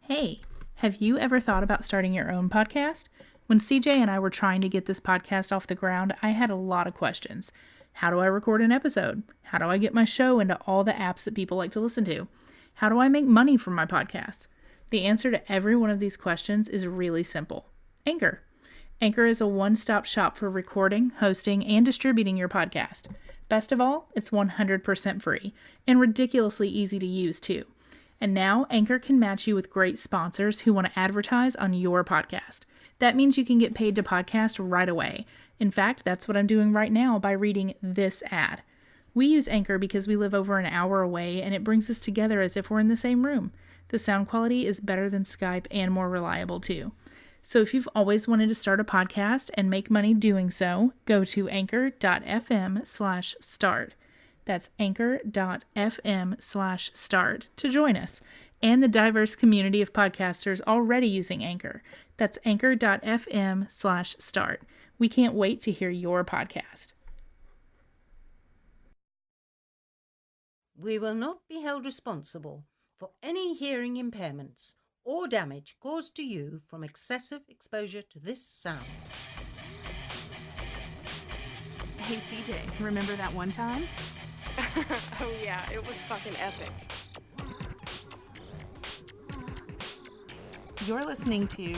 Hey, have you ever thought about starting your own podcast? When CJ and I were trying to get this podcast off the ground, I had a lot of questions. How do I record an episode? How do I get my show into all the apps that people like to listen to? How do I make money from my podcast? The answer to every one of these questions is really simple. Anchor. Anchor is a one-stop shop for recording, hosting, and distributing your podcast. Best of all, it's 100% free and ridiculously easy to use too. And now Anchor can match you with great sponsors who want to advertise on your podcast. That means you can get paid to podcast right away. In fact, that's what I'm doing right now by reading this ad. We use Anchor because we live over an hour away and it brings us together as if we're in the same room. The sound quality is better than Skype and more reliable too. So if you've always wanted to start a podcast and make money doing so, go to anchor.fm/start. That's anchor.fm/start to join us and the diverse community of podcasters already using Anchor. That's anchor.fm/start. We can't wait to hear your podcast. We will not be held responsible for any hearing impairments or damage caused to you from excessive exposure to this sound. Hey CJ, remember that one time? Oh yeah, it was fucking epic. You're listening to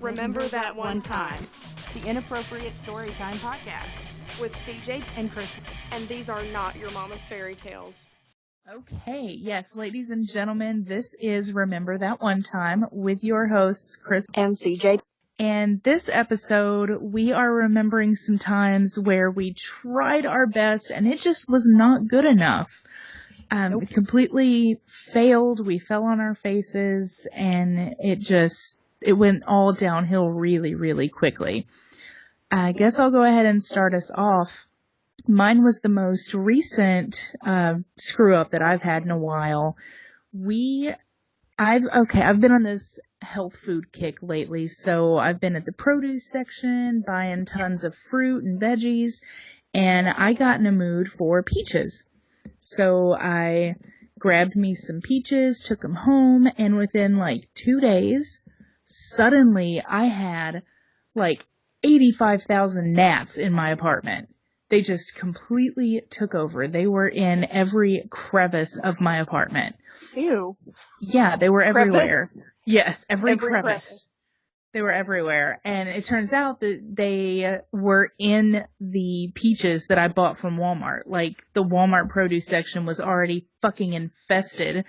Remember That One Time, the Inappropriate Storytime Podcast with CJ, and Chris. and these are not your mama's fairy tales. Okay, yes, ladies and gentlemen, this is Remember That One Time with your hosts, Chris And CJ. And this episode, we are remembering some times where we tried our best and it just was not good enough. It completely failed. We fell on our faces and it went all downhill really, really quickly. I guess I'll go ahead and start us off. Mine was the most recent screw up that I've had in a while. I've been on this health food kick lately, so I've been at the produce section buying tons of fruit and veggies, and I got in a mood for peaches. So I grabbed me some peaches, took them home, and within 2 days, suddenly I had 85,000 gnats in my apartment. They just completely took over. They were in every crevice of my apartment. Ew. Yeah, they were Crevice? everywhere. Yes, every crevice. crevice. They were everywhere. And it turns out that they were in the peaches that I bought from Walmart. The Walmart produce section was already fucking infested.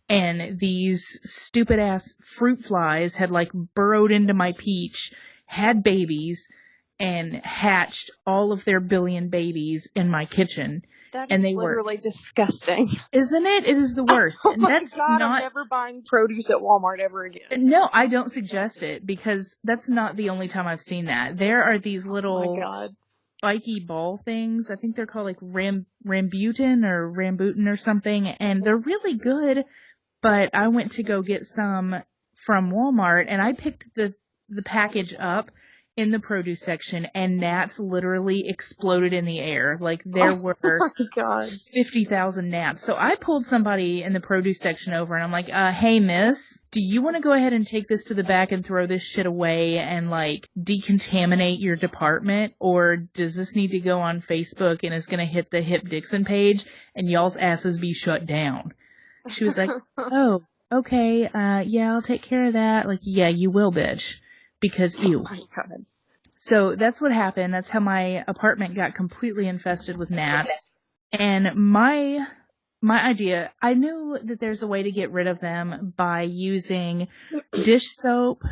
And these stupid ass fruit flies had burrowed into my peach, had babies, and hatched all of their billion babies in my kitchen. That And is they were- literally disgusting. Isn't it? It is the worst. Oh And my that's God, not... I'm never buying produce at Walmart ever again. No, I don't suggest it because that's not the only time I've seen that. There are these Oh little my God. spiky ball things. I think they're called rambutan or rambutan or something, and they're really good. But I went to go get some from Walmart, and I picked the package up in the produce section, and gnats literally exploded in the air. There were Oh my God. 50,000 gnats. So I pulled somebody in the produce section over and I'm like, hey miss, do you want to go ahead and take this to the back and throw this shit away and decontaminate your department? Or does this need to go on Facebook and it's going to hit the Hip Dixon page and y'all's asses be shut down? She was like, oh, okay, yeah, I'll take care of that. Yeah, you will, bitch. Because ew. Oh my God. So that's what happened. That's how my apartment got completely infested with gnats. And my idea, I knew that there's a way to get rid of them by using dish soap,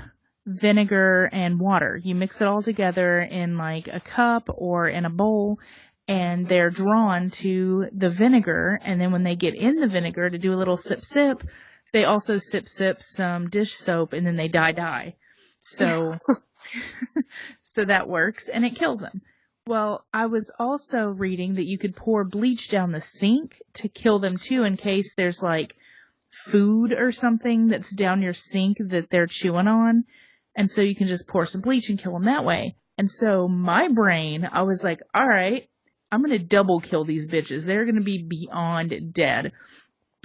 vinegar, and water. You mix it all together in a cup or in a bowl, and they're drawn to the vinegar. And then when they get in the vinegar to do a little sip, they also sip some dish soap, and then they die. So that works, and it kills them. Well, I was also reading that you could pour bleach down the sink to kill them too, in case there's food or something that's down your sink that they're chewing on. And so you can just pour some bleach and kill them that way. And so my brain, I was like, all right, I'm going to double kill these bitches. They're going to be beyond dead.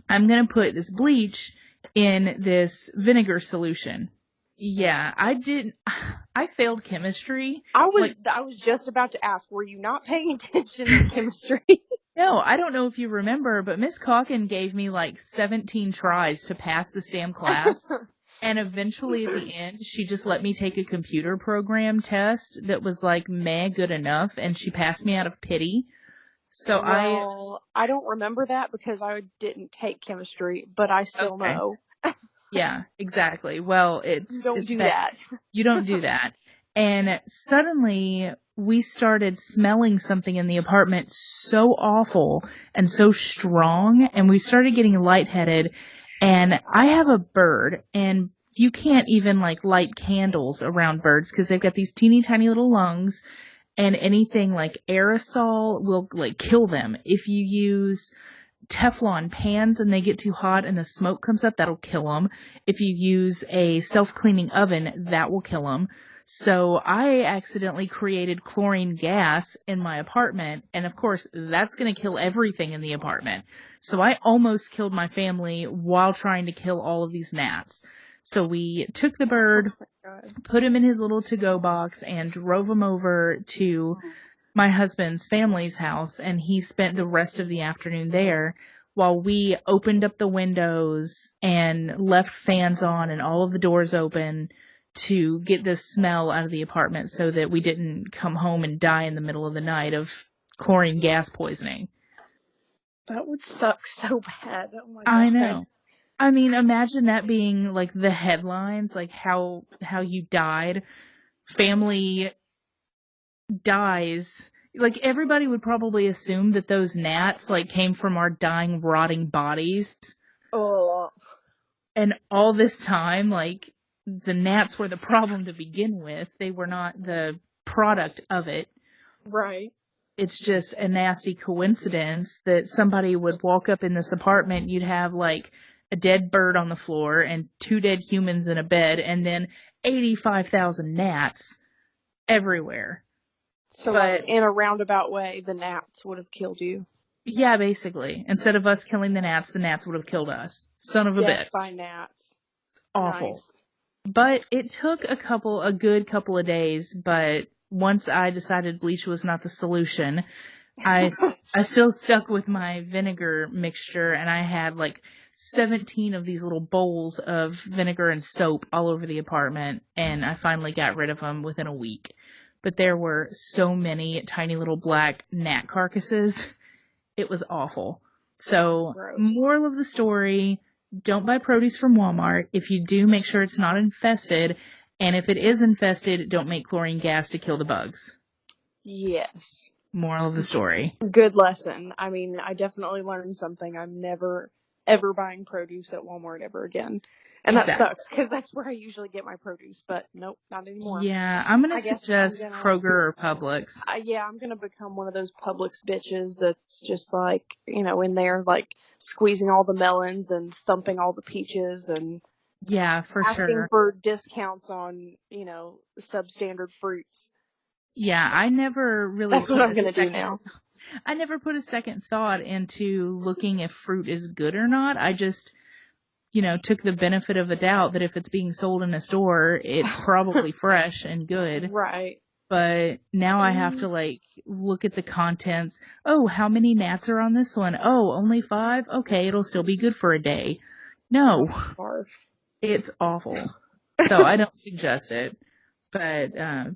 I'm going to put this bleach in this vinegar solution. Yeah, I failed chemistry. I was just about to ask, were you not paying attention in chemistry? No, I don't know if you remember, but Miss Calkin gave me like 17 tries to pass this damn class. And eventually at the end, she just let me take a computer program test that was like good enough, and she passed me out of pity. So I don't remember that because I didn't take chemistry, but I still know. Yeah, exactly. Well, You don't do that. You don't do that. And suddenly we started smelling something in the apartment so awful and so strong, and we started getting lightheaded. And I have a bird, and you can't even like light candles around birds because they've got these teeny tiny little lungs, and anything like aerosol will like kill them. If you use Teflon pans and they get too hot and the smoke comes up, that'll kill them. If you use a self-cleaning oven, that will kill them. So I accidentally created chlorine gas in my apartment, and of course that's going to kill everything in the apartment. So I almost killed my family while trying to kill all of these gnats. So we took the bird, put him in his little to-go box, and drove him over to my husband's family's house, and he spent the rest of the afternoon there while we opened up the windows and left fans on and all of the doors open to get this smell out of the apartment so that we didn't come home and die in the middle of the night of chlorine gas poisoning. That would suck so bad. Oh my God. I know. I mean, imagine that being like the headlines, like how you died. Family dies. Like, everybody would probably assume that those gnats like came from our dying, rotting bodies. Oh. And all this time, like, the gnats were the problem to begin with. They were not the product of it. Right. It's just a nasty coincidence that somebody would walk up in this apartment, you'd have like a dead bird on the floor and 2 dead humans in a bed, and then 85,000 gnats everywhere. So, like, in a roundabout way, the gnats would have killed you. Yeah, basically. Instead of us killing the gnats would have killed us. Son of a Death bitch. by gnats. Awful. Nice. But it took a good couple of days, but once I decided bleach was not the solution, I still stuck with my vinegar mixture, and I had like 17 of these little bowls of vinegar and soap all over the apartment, and I finally got rid of them within a week. But there were so many tiny little black gnat carcasses. It was awful. So, Gross. Moral of the story, don't buy produce from Walmart. If you do, make sure it's not infested. And if it is infested, don't make chlorine gas to kill the bugs. Yes. Moral of the story. Good lesson. I mean, I definitely learned something. I'm never, ever buying produce at Walmart ever again. And that sucks, because that's where I usually get my produce, but nope, not anymore. Yeah, I'm going to suggest Kroger or Publix. Yeah, I'm going to become one of those Publix bitches that's just like, in there, like, squeezing all the melons and thumping all the peaches and yeah, for asking for discounts on, substandard fruits. Yeah, I never really... That's what I'm going to do now. I never put a second thought into looking if fruit is good or not. I just... took the benefit of a doubt that if it's being sold in a store, it's probably fresh and good. Right. But now I have to, look at the contents. Oh, how many gnats are on this one? Oh, only 5? Okay, it'll still be good for a day. No. Barf. It's awful. So I don't suggest it. But I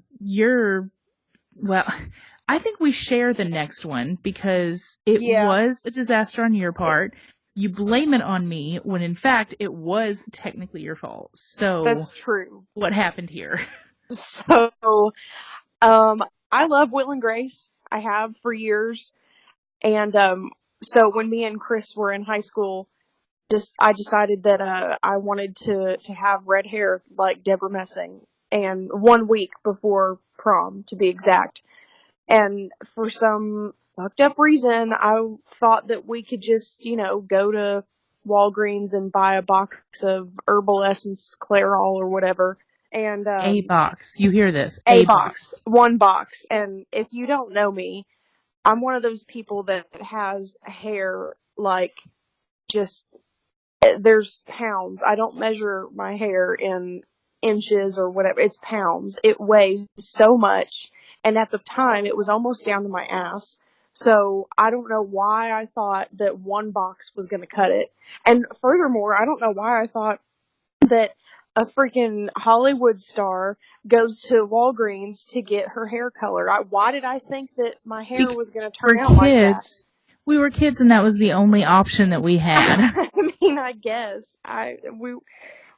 think we share the next one because it was a disaster on your part. You blame it on me when, in fact, it was technically your fault. So that's true. What happened here? So, I love Will and Grace. I have for years. And so when me and Chris were in high school, I decided that I wanted to have red hair like Deborah Messing. And 1 week before prom, to be exact. And for some fucked up reason, I thought that we could just, go to Walgreens and buy a box of Herbal Essence Clairol or whatever. And a box. You hear this? A box. 1 box. And if you don't know me, I'm one of those people that has hair like just there's pounds. I don't measure my hair in inches or whatever. It's pounds. It weighs so much. And at the time, it was almost down to my ass. So I don't know why I thought that one box was going to cut it. And furthermore, I don't know why I thought that a freaking Hollywood star goes to Walgreens to get her hair colored. Why did I think that my hair was going to turn out like that? We were kids, and that was the only option that we had. I mean, I guess we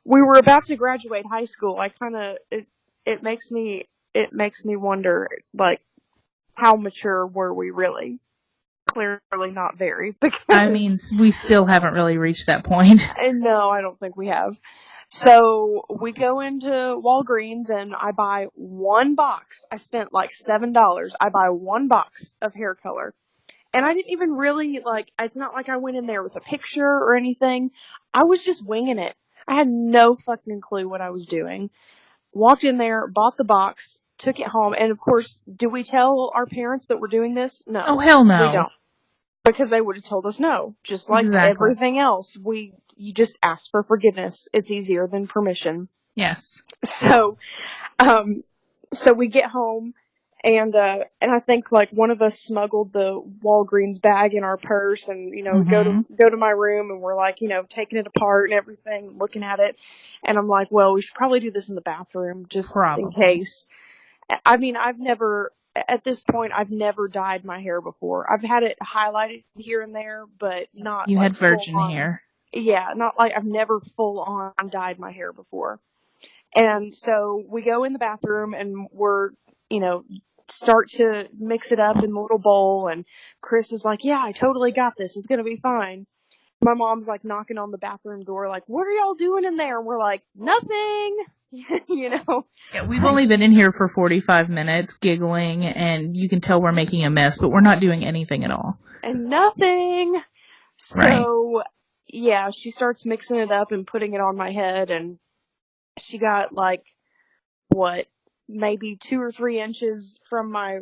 were about to graduate high school. I kind of it makes me wonder, like, how mature were we really? Clearly not very. Because, I mean, we still haven't really reached that point. And no, I don't think we have. So we go into Walgreens and I buy one box. I spent like $7. I buy one box of hair color. And I didn't even really, like, it's not like I went in there with a picture or anything. I was just winging it. I had no fucking clue what I was doing. Walked in there, bought the box, took it home, and of course, do we tell our parents that we're doing this? No. Oh, hell no. We don't. Because they would have told us no. Just like everything else. You just ask for forgiveness. It's easier than permission. Yes. So we get home, and I think, like, one of us smuggled the Walgreens bag in our purse, and, you know, go to my room, and we're, like, you know, taking it apart and everything, looking at it, and I'm like, well, we should probably do this in the bathroom, just in case. I mean, at this point, I've never dyed my hair before. I've had it highlighted here and there, but not. You like had virgin hair. Yeah, not like I've never full on dyed my hair before. And so we go in the bathroom and we're, you know, start to mix it up in the little bowl, and Chris is like, yeah, I totally got this. It's going to be fine. My mom's like knocking on the bathroom door, like, what are y'all doing in there? And we're like, nothing, you know. Yeah, we've only been in here for 45 minutes giggling, and you can tell we're making a mess, but we're not doing anything at all. And nothing. So, yeah, she starts mixing it up and putting it on my head, and she got, like, what, maybe 2 or 3 inches from my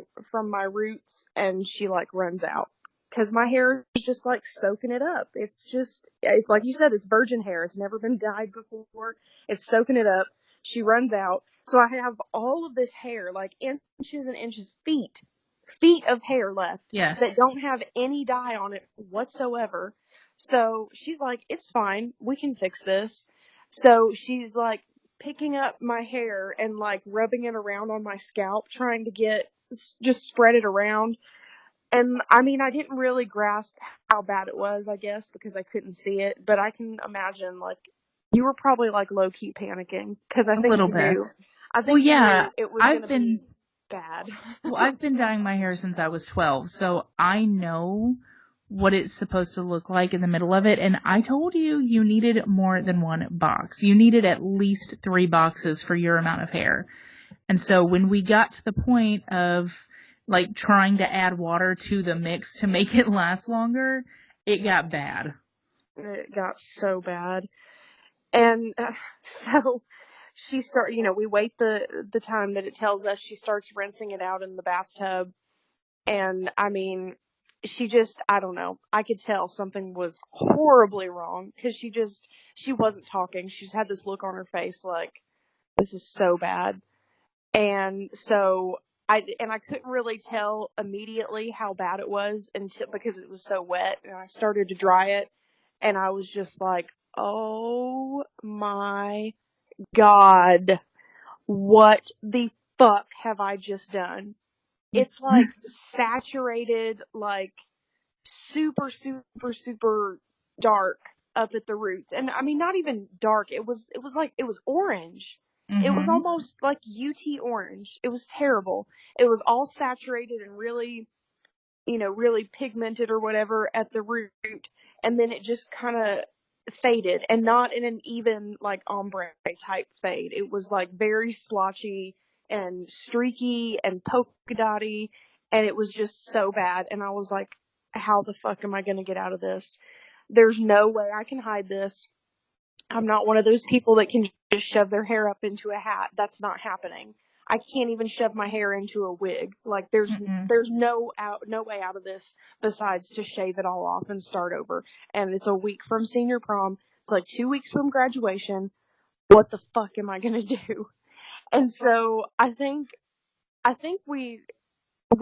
roots, and she, like, runs out. Because my hair is just, like, soaking it up. It's just, like you said, it's virgin hair. It's never been dyed before. It's soaking it up. She runs out. So I have all of this hair, like, inches and inches, feet of hair left. Yes. That don't have any dye on it whatsoever. So she's like, it's fine. We can fix this. So she's, like, picking up my hair and, like, rubbing it around on my scalp, trying to just spread it around. And, I mean, I didn't really grasp how bad it was, I guess, because I couldn't see it. But I can imagine, like, you were probably, like, low-key panicking. Because I think you knew. I think you knew it was going to be bad. Well, I've been dyeing my hair since I was 12, so I know what it's supposed to look like in the middle of it. And I told you needed more than one box. You needed at least 3 boxes for your amount of hair. And so when we got to the point of, like, trying to add water to the mix to make it last longer, it got bad. It got so bad. And so she we wait the time that it tells us. She starts rinsing it out in the bathtub. And, I mean, I don't know. I could tell something was horribly wrong because she wasn't talking. She just had this look on her face like, this is so bad. And so I couldn't really tell immediately how bad it was because it was so wet, and I started to dry it, and I was just like, oh my God, what the fuck have I just done? It's like saturated, like super, super, super dark up at the roots. And I mean, not even dark. It was orange. Mm-hmm. It was almost like UT orange. It was terrible. It was all saturated and really, really pigmented or whatever at the root. And then it just kind of faded, and not in an even, like, ombre type fade. It was, like, very splotchy and streaky and polka dotty, and it was just so bad. And I was like, how the fuck am I going to get out of this? There's no way I can hide this. I'm not one of those people that can just shove their hair up into a hat. That's not happening. I can't even shove my hair into a wig. Like, there's no way out of this besides to shave it all off and start over. And it's a week from senior prom, like 2 weeks from graduation. What the fuck am I gonna do? And so I think we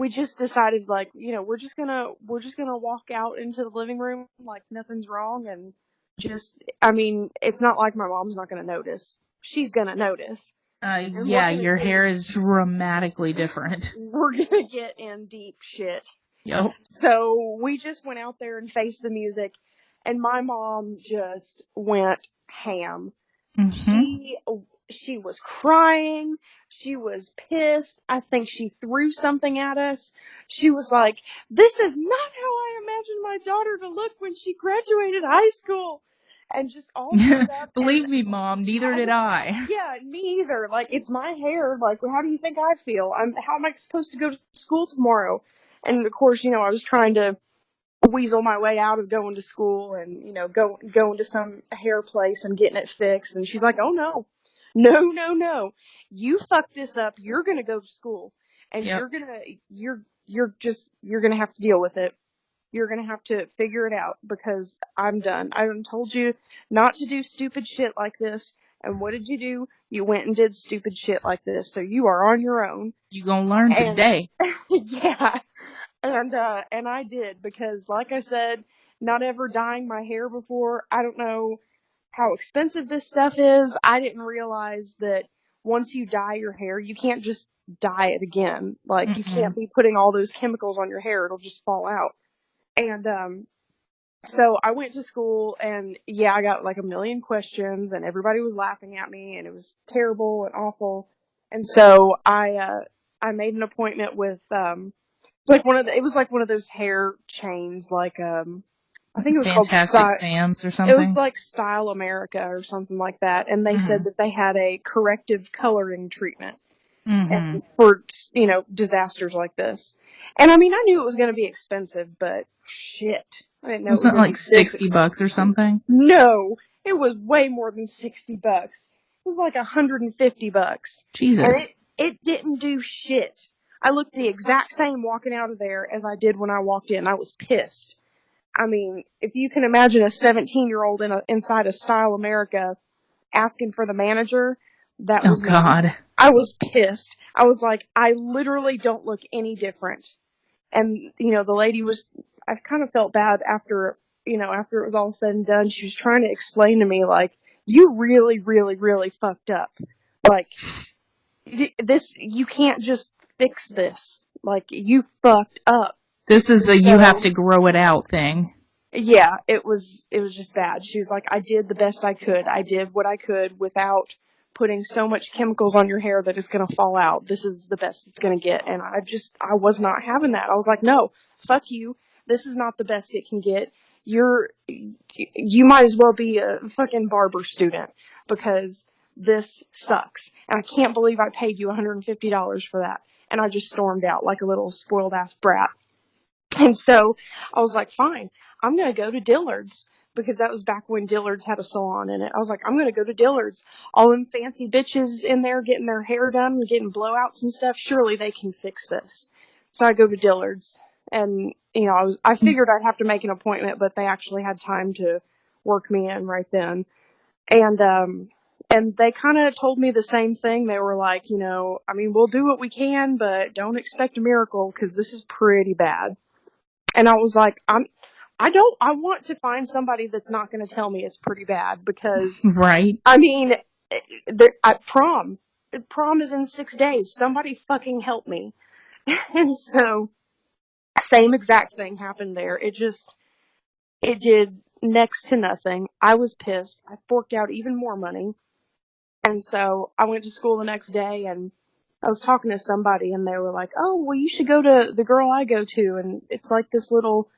just decided, like, you know, we're just gonna walk out into the living room like nothing's wrong, and just, I mean, it's not like my mom's not gonna notice. She's gonna notice. Yeah, your hair is dramatically different. We're gonna get in deep shit. Yep. So we just went out there and faced the music, and my mom just went ham. She was crying. She was pissed. I think she threw something at us. She was like, "This is not how I imagined my daughter to look when she graduated high school." And just all that. Believe me, Mom, neither did I. Yeah, me either. Like, it's my hair. Like, how do you think I feel? How am I supposed to go to school tomorrow? And of course, you know, I was trying to weasel my way out of going to school and, you know, going to some hair place and getting it fixed. And she's like, "Oh no, you fucked this up. You're gonna go to school, and you're gonna have to deal with it. You're gonna have to figure it out, because I'm done. I done told you not to do stupid shit like this. And what did you do? You went and did stupid shit like this. So you are on your own. You gonna learn today." Yeah. And I did, because like I said, not ever dyeing my hair before. I don't know how expensive this stuff is. I didn't realize that once you dye your hair, you can't just dye it again. Like, you can't be putting all those chemicals on your hair. It'll just fall out. And, so I went to school, and yeah, I got like a million questions, and everybody was laughing at me, and it was terrible and awful. And so I made an appointment with, it was like one of those hair chains, like, I think it was Fantastic called Sam's or something. It was like Style America or something like that. And they said that they had a corrective coloring treatment and for, you know, disasters like this. And I mean, I knew it was going to be expensive, but shit, I didn't know. Wasn't it like $60 or something? No, it was way more than $60. It was like $150. Jesus. And it didn't do shit. I looked the exact same walking out of there as I did when I walked in. I was pissed. I mean, if you can imagine a 17-year-old inside a Style America asking for the manager, that was me. God. I was pissed. I was like, I literally don't look any different. And, you know, the lady I kind of felt bad after it was all said and done. She was trying to explain to me, like, you really, really, really fucked up. Like, you can't just fix this. Like, you fucked up. This is you have to grow it out thing. Yeah, it was just bad. She was like, I did the best I could. I did what I could without putting so much chemicals on your hair that it's going to fall out. This is the best it's going to get. And I was not having that. I was like, no, fuck you. This is not the best it can get. You might as well be a fucking barber student, because this sucks. And I can't believe I paid you $150 for that. And I just stormed out like a little spoiled ass brat. And so I was like, fine, I'm going to go to Dillard's, because that was back when Dillard's had a salon in it. I was like, I'm going to go to Dillard's. All them fancy bitches in there getting their hair done, getting blowouts and stuff. Surely they can fix this. So I go to Dillard's, and, you know, I figured I'd have to make an appointment, but they actually had time to work me in right then. And they kind of told me the same thing. They were like, you know, I mean, we'll do what we can, but don't expect a miracle, because this is pretty bad. And I was like, I want to find somebody that's not going to tell me it's pretty bad, because, right. I mean, prom is in 6 days. Somebody fucking help me. And so, same exact thing happened there. It did next to nothing. I was pissed. I forked out even more money. And so I went to school the next day, and I was talking to somebody, and they were like, oh, well, you should go to the girl I go to. And it's like this little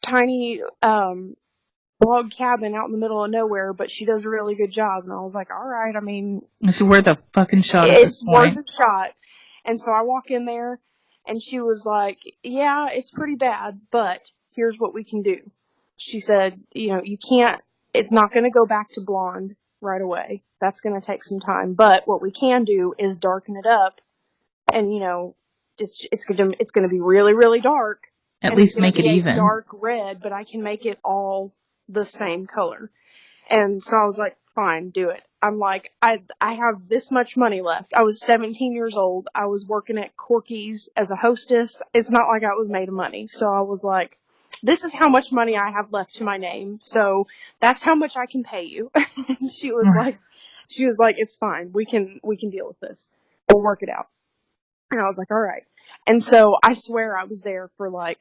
tiny log cabin out in the middle of nowhere, but she does a really good job. And I was like, all right, I mean, it's worth a fucking shot at this point. It's worth a shot. And so I walk in there, and she was like, yeah, it's pretty bad, but here's what we can do. She said, you know, it's not going to go back to blonde right away. That's going to take some time. But what we can do is darken it up, and, you know, it's going to be really, really dark. At least make it even. Dark red, but I can make it all the same color. And so I was like, fine, do it. I'm like, I have this much money left. I was 17 years old. I was working at Corky's as a hostess. It's not like I was made of money. So I was like, this is how much money I have left to my name. So that's how much I can pay you. And she was like, it's fine. We can deal with this. We'll work it out. And I was like, all right. And so I swear I was there for like,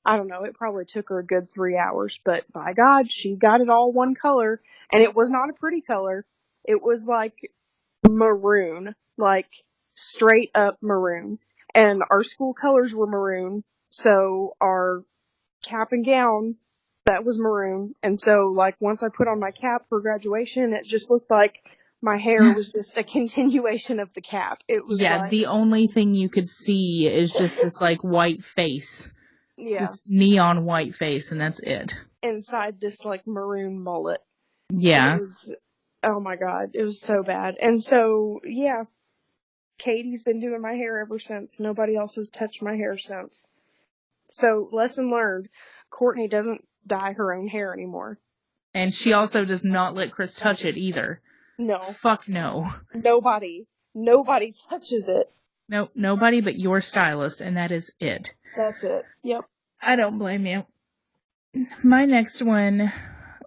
I don't know, it probably took her a good 3 hours, but by God, she got it all one color, and it was not a pretty color. It was like maroon, like straight up maroon. And our school colors were maroon, so our cap and gown, that was maroon. And so, like, once I put on my cap for graduation, it just looked like my hair was just a continuation of the cap. It was Yeah, like, the only thing you could see is just this, like, white face. yeah, This neon white face, and that's it. inside this, like, maroon mullet. Yeah. It was, oh my God, it was so bad. And so, yeah, Katie's been doing my hair ever since. Nobody else has touched my hair since. So, lesson learned, Courtney doesn't dye her own hair anymore. And she also does not let Chris touch it either. No. Fuck no. Nobody touches it. Nope, nobody but your stylist, and that is it. That's it. Yep. I don't blame you. My next one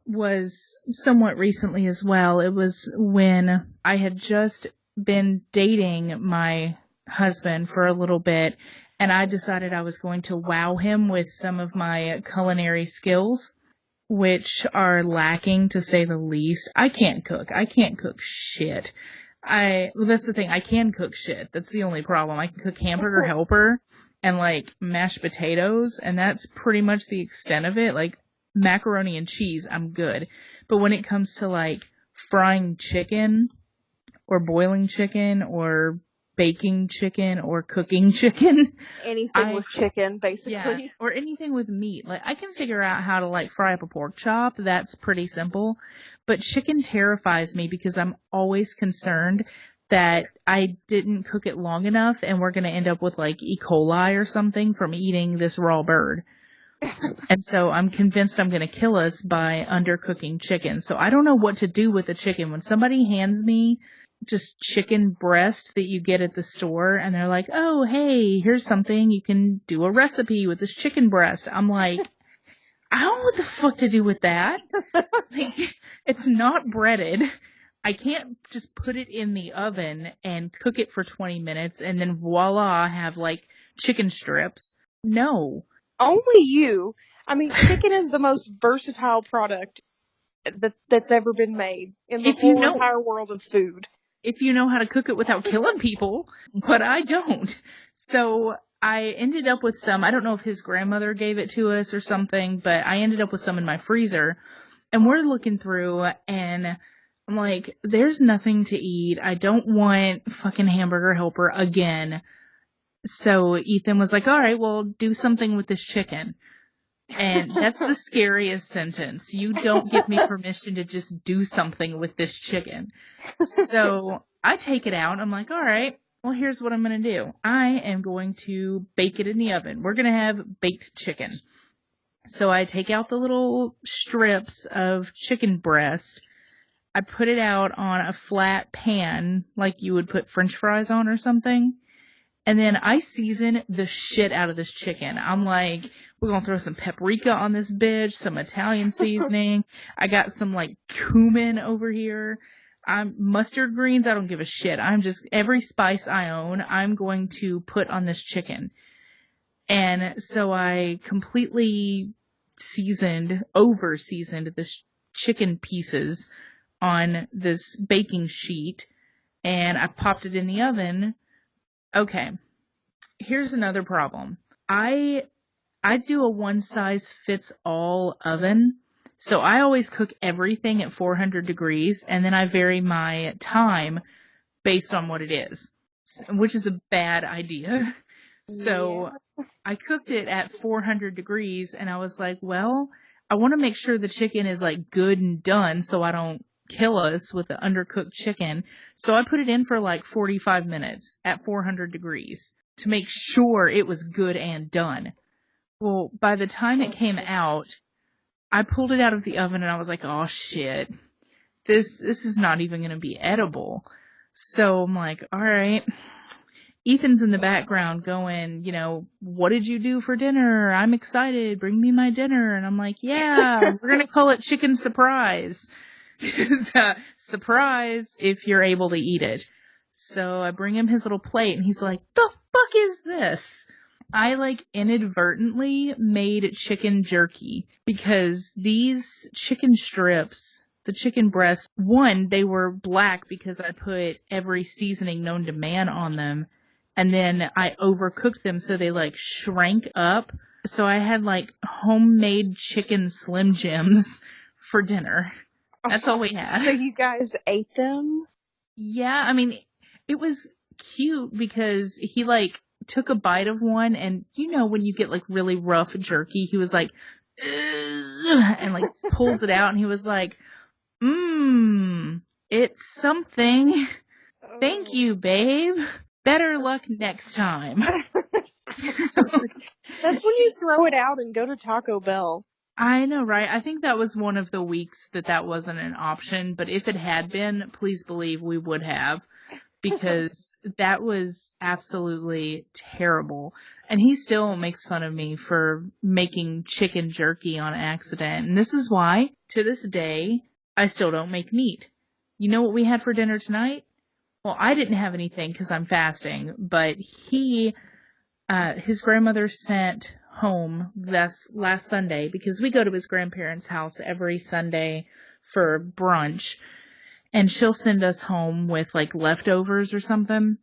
was somewhat recently as well. It was when I had just been dating my husband for a little bit, and I decided I was going to wow him with some of my culinary skills, which are lacking to say the least. I can't cook. I can't cook shit. Well, that's the thing. I can cook shit. That's the only problem. I can cook hamburger helper and, like, mashed potatoes, and that's pretty much the extent of it. Like, macaroni and cheese, I'm good. But when it comes to, like, frying chicken or boiling chicken or baking chicken or cooking chicken. Anything with chicken, basically. Yeah, or anything with meat. Like, I can figure out how to, like, fry up a pork chop. That's pretty simple. But chicken terrifies me because I'm always concerned that I didn't cook it long enough and we're going to end up with, like, E. coli or something from eating this raw bird. And so I'm convinced I'm going to kill us by undercooking chicken. So I don't know what to do with the chicken. When somebody hands me just chicken breast that you get at the store and they're like, oh, hey, here's something, you can do a recipe with this chicken breast. I'm like, I don't know what the fuck to do with that. Like, it's not breaded. I can't just put it in the oven and cook it for 20 minutes and then voila, have like chicken strips. No. Only you. I mean, chicken is the most versatile product that's ever been made in the entire world of food. If you know how to cook it without killing people, but I don't. So I ended up with some, I don't know if his grandmother gave it to us or something, but I ended up with some in my freezer. And we're looking through and I'm like, there's nothing to eat. I don't want fucking hamburger helper again. So Ethan was like, all right, well, do something with this chicken. And that's the scariest sentence. You don't give me permission to just do something with this chicken. So I take it out. I'm like, all right, well, here's what I'm going to do. I am going to bake it in the oven. We're going to have baked chicken. So I take out the little strips of chicken breast. I put it out on a flat pan like you would put French fries on or something. And then I season the shit out of this chicken. I'm like, we're going to throw some paprika on this bitch, some Italian seasoning. I got some, like, cumin over here. Mustard greens, I don't give a shit. I'm just, every spice I own, I'm going to put on this chicken. And so I completely over-seasoned this chicken pieces on this baking sheet. And I popped it in the oven. Okay, here's another problem. I do a one-size-fits-all oven, so I always cook everything at 400 degrees, and then I vary my time based on what it is, which is a bad idea. So I cooked it at 400 degrees, and I was like, well, I want to make sure the chicken is, like, good and done so I don't kill us with the undercooked chicken. So I put it in for like 45 minutes at 400 degrees to make sure it was good and done. Well, by the time it came out, I pulled it out of the oven and I was like, oh shit, this is not even going to be edible. So I'm like, all right. Ethan's in the background going, what did you do for dinner? I'm excited. Bring me my dinner. And I'm like, yeah, we're going to call it chicken surprise. Surprise if you're able to eat it. So I bring him his little plate and he's like, the fuck is this? I inadvertently made chicken jerky because these chicken strips, the chicken breasts, one, they were black because I put every seasoning known to man on them. And then I overcooked them so they shrank up. So I had homemade chicken Slim Jims for dinner. That's all we had. So you guys ate them? Yeah, I mean, it was cute because he took a bite of one and when you get really rough jerky, he was like, ugh, and pulls it out and he was like, it's something. Thank you, babe. Better luck next time. That's when you throw it out and go to Taco Bell. I know, right? I think that was one of the weeks that wasn't an option, but if it had been, please believe we would have, because that was absolutely terrible. And he still makes fun of me for making chicken jerky on accident. And this is why, to this day, I still don't make meat. You know what we had for dinner tonight? Well, I didn't have anything because I'm fasting, but his grandmother sent home last Sunday because we go to his grandparents' house every Sunday for brunch, and she'll send us home with leftovers or something,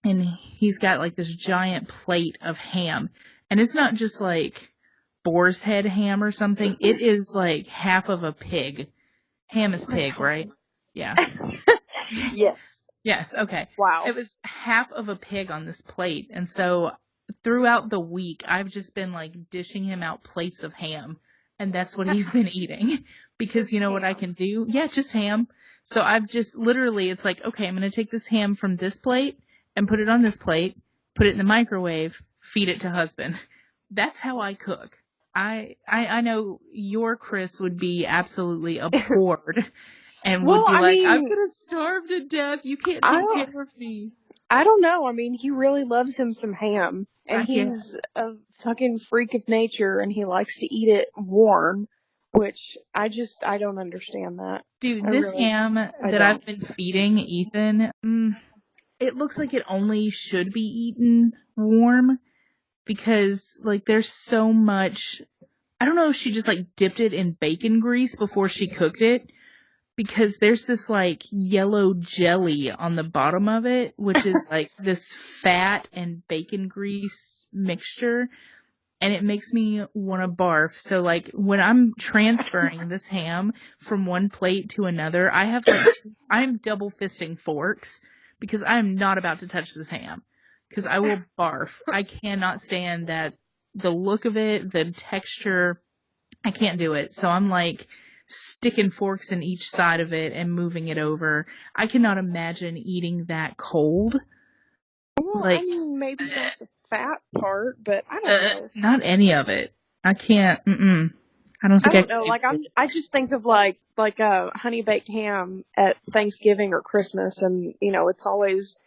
and he's got this giant plate of ham, and it's not just boar's head ham or something, it is half of a pig. Ham is pig, right? Yeah. Yes. Yes, okay. Wow. It was half of a pig on this plate. And so throughout the week, I've just been dishing him out plates of ham. And that's what he's been eating. Because you know what I can do? Yeah, just ham. So I've just literally, it's okay, I'm going to take this ham from this plate and put it on this plate, put it in the microwave, feed it to husband. That's how I cook. I know your Chris would be absolutely abhorred. And would be I'm going to starve to death. You can't take care of me. I don't know. I mean, he really loves him some ham. And he's a fucking freak of nature, and he likes to eat it warm, which I don't understand that. Dude, ham that I've been feeding Ethan, it looks like it only should be eaten warm because, there's so much... I don't know if she just, dipped it in bacon grease before she cooked it. Because there's this yellow jelly on the bottom of it, which is this fat and bacon grease mixture, and it makes me want to barf. So when I'm transferring this ham from one plate to another, I have I'm double fisting forks because I'm not about to touch this ham because I will barf. I cannot stand that, the look of it, the texture. I can't do it. So I'm sticking forks in each side of it and moving it over. I cannot imagine eating that cold. Well, I mean, maybe not the fat part, but I don't know. Not any of it. I can't. I don't think I don't know. I just think of a honey baked ham at Thanksgiving or Christmas, and it's always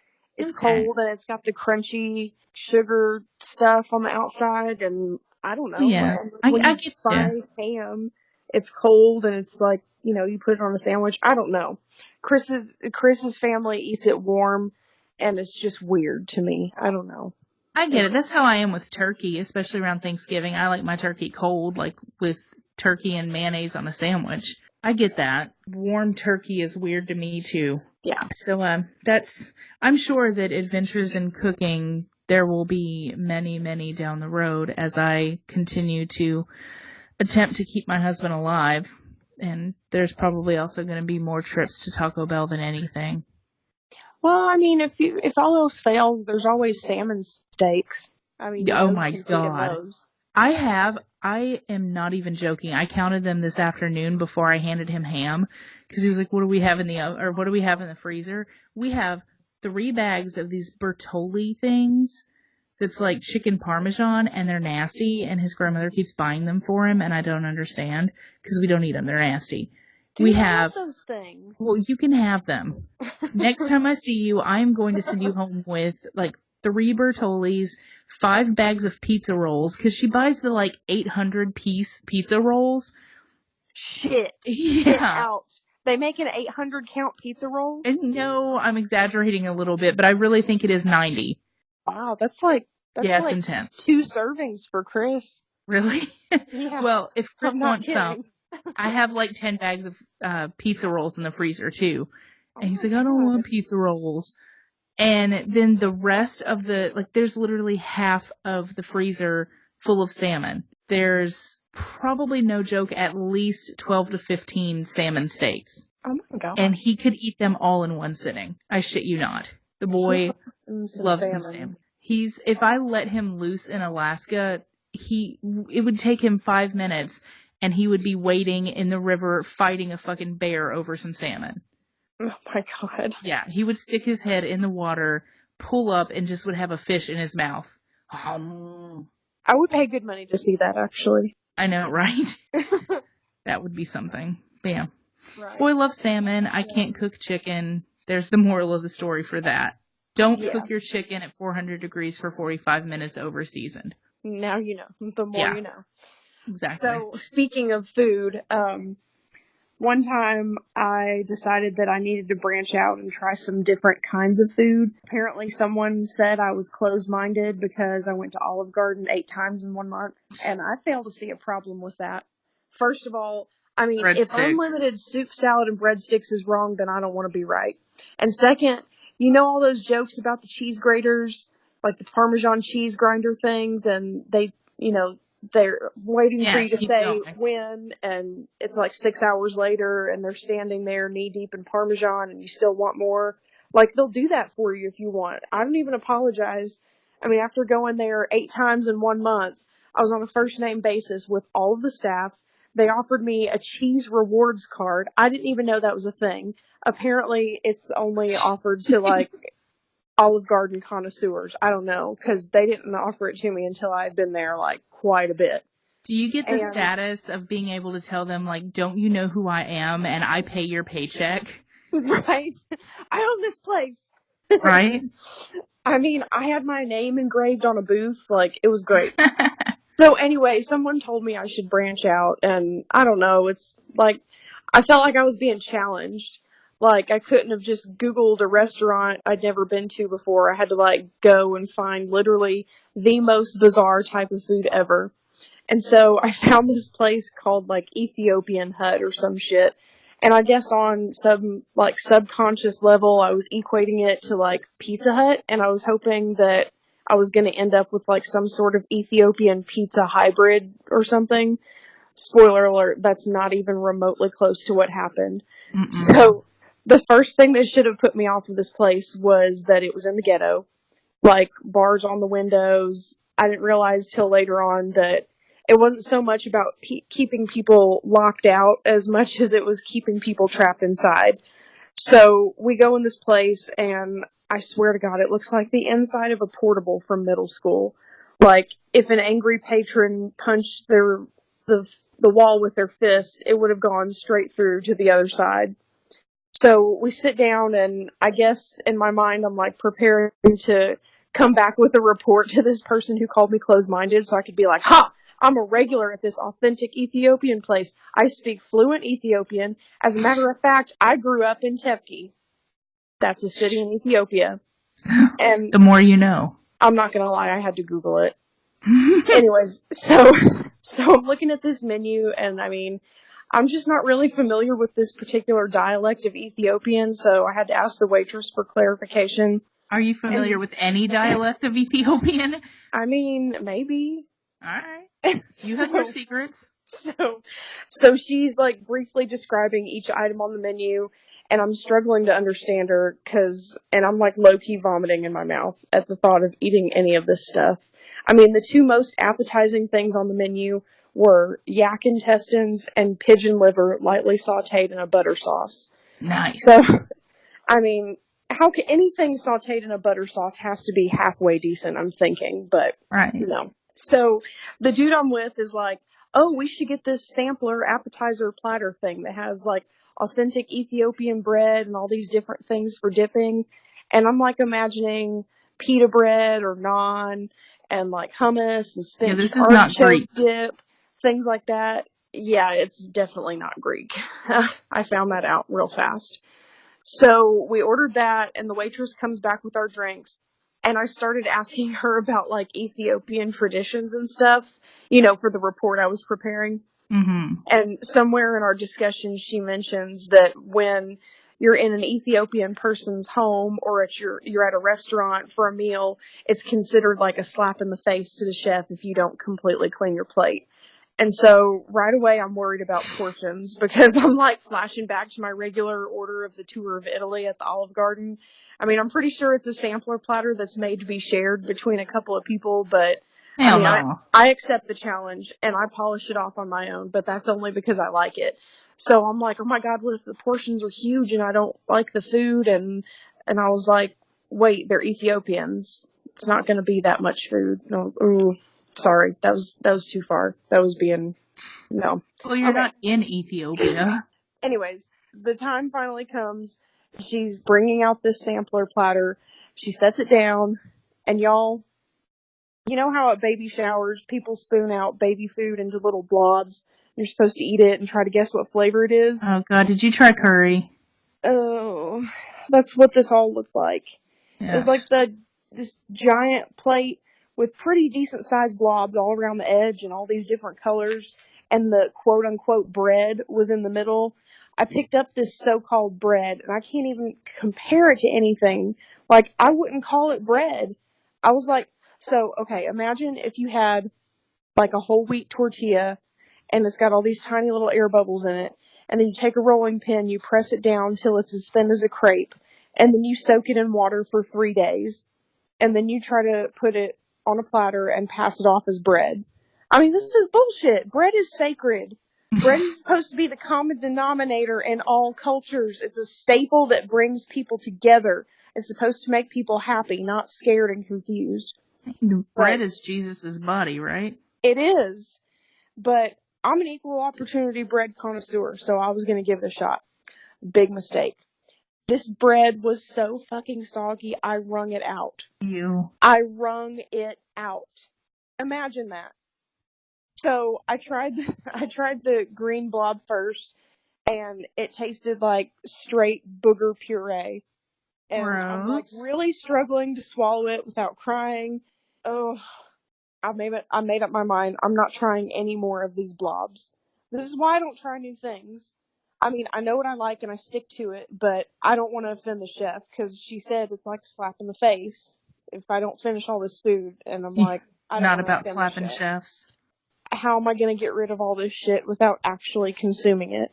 cold and it's got the crunchy sugar stuff on the outside, and I don't know. Yeah, I get ham. It's cold and it's you put it on a sandwich. I don't know. Chris's family eats it warm, and it's just weird to me. I don't know. I get it. That's how I am with turkey, especially around Thanksgiving. I like my turkey cold, with turkey and mayonnaise on a sandwich. I get that. Warm turkey is weird to me too. Yeah. So I'm sure that adventures in cooking, there will be many, many down the road as I continue to attempt to keep my husband alive, and there's probably also going to be more trips to Taco Bell than anything. Well, I mean, if all else fails, there's always salmon steaks. I mean, oh my God. I am not even joking. I counted them this afternoon before I handed him ham because he was like, what do we have in the freezer? We have 3 bags of these Bertolli things that's like chicken parmesan, and they're nasty, and his grandmother keeps buying them for him, and I don't understand, because we don't eat them. They're nasty. Dude, I love those things. Well, you can have them. Next time I see you, I am going to send you home with, like, 3 Bertollis, 5 bags of pizza rolls, because she buys the, like, 800-piece pizza rolls. Shit. Yeah. Get out. They make an 800-count pizza roll? And no, I'm exaggerating a little bit, but I really think it is 90. Wow, that's like it's intense. 2 servings for Chris. Really? Yeah. Well, if Chris I'm not wants some, kidding. I have like 10 bags of pizza rolls in the freezer too. And he's Oh like, my I don't God. want pizza rolls. And then the rest of there's literally half of the freezer full of salmon. There's probably, no joke, at least 12 to 15 salmon steaks. Oh my God. And he could eat them all in one sitting. I shit you not. The boy loves some salmon. If I let him loose in Alaska, it would take him 5 minutes and he would be wading in the river fighting a fucking bear over some salmon. Oh my God. Yeah, he would stick his head in the water, pull up, and just would have a fish in his mouth. I would pay good money to see that, actually. I know, right? That would be something. But yeah. Right. Boy loves salmon. I can't cook chicken. There's the moral of the story for that. Don't cook your chicken at 400 degrees for 45 minutes over seasoned. Now you know. The more you know. Exactly. So, speaking of food, one time I decided that I needed to branch out and try some different kinds of food. Apparently someone said I was closed-minded because I went to Olive Garden 8 times in 1 month, and I fail to see a problem with that. First of all, I mean, if unlimited soup, salad, and breadsticks is wrong, then I don't want to be right. And second, you know all those jokes about the cheese graters, like the Parmesan cheese grinder things, and they're waiting for you to say when, and it's like 6 hours later, and they're standing there knee-deep in Parmesan, and you still want more. Like, they'll do that for you if you want. I don't even apologize. I mean, after going there 8 times in 1 month, I was on a first-name basis with all of the staff. They offered me a cheese rewards card. I didn't even know that was a thing. Apparently, it's only offered to, like, Olive Garden connoisseurs. I don't know, because they didn't offer it to me until I had been there, like, quite a bit. Do you get the status of being able to tell them, like, don't you know who I am and I pay your paycheck? Right? I own this place. Right? I mean, I had my name engraved on a booth. Like, it was great. So anyway, someone told me I should branch out, and I don't know, it's like, I felt like I was being challenged. Like, I couldn't have just Googled a restaurant I'd never been to before. I had to, like, go and find literally the most bizarre type of food ever. And so I found this place called, like, Ethiopian Hut or some shit. And I guess on some, like, subconscious level, I was equating it to, like, Pizza Hut, and I was hoping that I was going to end up with, like, some sort of Ethiopian pizza hybrid or something. Spoiler alert, that's not even remotely close to what happened. Mm-mm. So, the first thing that should have put me off of this place was that it was in the ghetto. Like, bars on the windows. I didn't realize till later on that it wasn't so much about keeping people locked out as much as it was keeping people trapped inside. So, we go in this place, and I swear to God, it looks like the inside of a portable from middle school. Like, if an angry patron punched the wall with their fist, it would have gone straight through to the other side. So we sit down, and I guess in my mind I'm like preparing to come back with a report to this person who called me closed-minded, so I could be like, ha! I'm a regular at this authentic Ethiopian place. I speak fluent Ethiopian. As a matter of fact, I grew up in Tefki. That's a city in Ethiopia. And the more you know. I'm not gonna lie, I had to Google it. Anyways, so I'm looking at this menu, and I mean, I'm just not really familiar with this particular dialect of Ethiopian, so I had to ask the waitress for clarification. Are you familiar with any dialect of Ethiopian? I mean, maybe. Alright. You have your secrets. So she's, like, briefly describing each item on the menu, and I'm struggling to understand her, and I'm, like, low-key vomiting in my mouth at the thought of eating any of this stuff. I mean, the 2 most appetizing things on the menu were yak intestines and pigeon liver lightly sauteed in a butter sauce. Nice. So, I mean, how can anything sauteed in a butter sauce has to be halfway decent, I'm thinking, but Right. no. So the dude I'm with is like, oh, we should get this sampler appetizer platter thing that has like authentic Ethiopian bread and all these different things for dipping. And I'm like imagining pita bread or naan and like hummus and spinach this is not artichoke Greek. dip, things like that. Yeah, it's definitely not Greek. I found that out real fast. So we ordered that, and the waitress comes back with our drinks, and I started asking her about like Ethiopian traditions and stuff, for the report I was preparing. Mm-hmm. And somewhere in our discussion, she mentions that when you're in an Ethiopian person's home or you're at a restaurant for a meal, it's considered like a slap in the face to the chef if you don't completely clean your plate. And so right away I'm worried about portions because I'm like flashing back to my regular order of the tour of Italy at the Olive Garden. I mean, I'm pretty sure it's a sampler platter that's made to be shared between a couple of people, but Hell no. I accept the challenge and I polish it off on my own, but that's only because I like it. So I'm like, oh my God, what if the portions are huge and I don't like the food? And I was like, wait, they're Ethiopians. It's not going to be that much food. No, ooh. Sorry, that was too far. That was being, no. Well, you're not in Ethiopia. Anyways, the time finally comes. She's bringing out this sampler platter. She sets it down, and y'all, you know how at baby showers, people spoon out baby food into little blobs? You're supposed to eat it and try to guess what flavor it is. Oh, God, did you try curry? Oh, that's what this all looked like. Yeah. It was like this giant plate with pretty decent sized blobs all around the edge and all these different colors, and the quote unquote bread was in the middle. I picked up this so-called bread, and I can't even compare it to anything. Like, I wouldn't call it bread. I was like, so, okay, imagine if you had, like, a whole wheat tortilla, and it's got all these tiny little air bubbles in it, and then you take a rolling pin, you press it down till it's as thin as a crepe, and then you soak it in water for 3 days, and then you try to put it on a platter and pass it off as bread. I mean, this is bullshit. Bread is sacred. Bread is supposed to be the common denominator in all cultures. It's a staple that brings people together. It's supposed to make people happy, not scared and confused. Bread is Jesus' body, right? It is. But I'm an equal opportunity bread connoisseur, so I was going to give it a shot. Big mistake. This bread was so fucking soggy, I wrung it out. I wrung it out. Imagine that. So I tried the green blob first, and it tasted like straight booger puree. And Gross. I'm like really struggling to swallow it without crying. Oh, I made up my mind. I'm not trying any more of these blobs. This is why I don't try new things. I mean, I know what I like and I stick to it, but I don't want to offend the chef because she said it's like a slap in the face if I don't finish all this food. And I'm like, I don't Not wanna about offend the slapping chef. chefs. How am I going to get rid of all this shit without actually consuming it?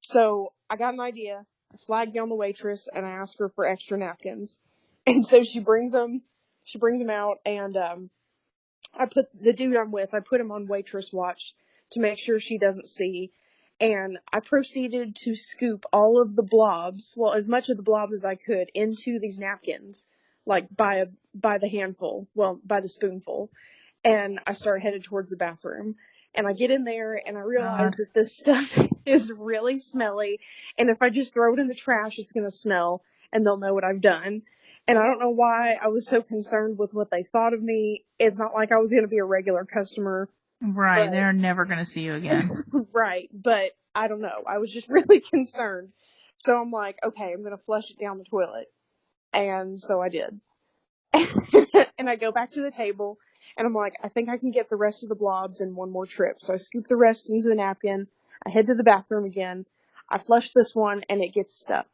So I got an idea. I flagged down the waitress and I asked her for extra napkins. And so she brings them out, and I put the dude I'm with, I put him on waitress watch to make sure she doesn't see. And I proceeded to scoop all of the blobs, well, as much of the blobs as I could, into these napkins, like by the handful, well, by the spoonful. And I started headed towards the bathroom. And I get in there and I realize that this stuff is really smelly. And if I just throw it in the trash, it's going to smell and they'll know what I've done. And I don't know why I was so concerned with what they thought of me. It's not like I was going to be a regular customer. Right, they're never going to see you again. Right, but I don't know. I was just really concerned. So I'm like, okay, I'm going to flush it down the toilet. And so I did. And I go back to the table, and I'm like, I think I can get the rest of the blobs in one more trip. So I scoop the rest into the napkin. I head to the bathroom again. I flush this one, and it gets stuck.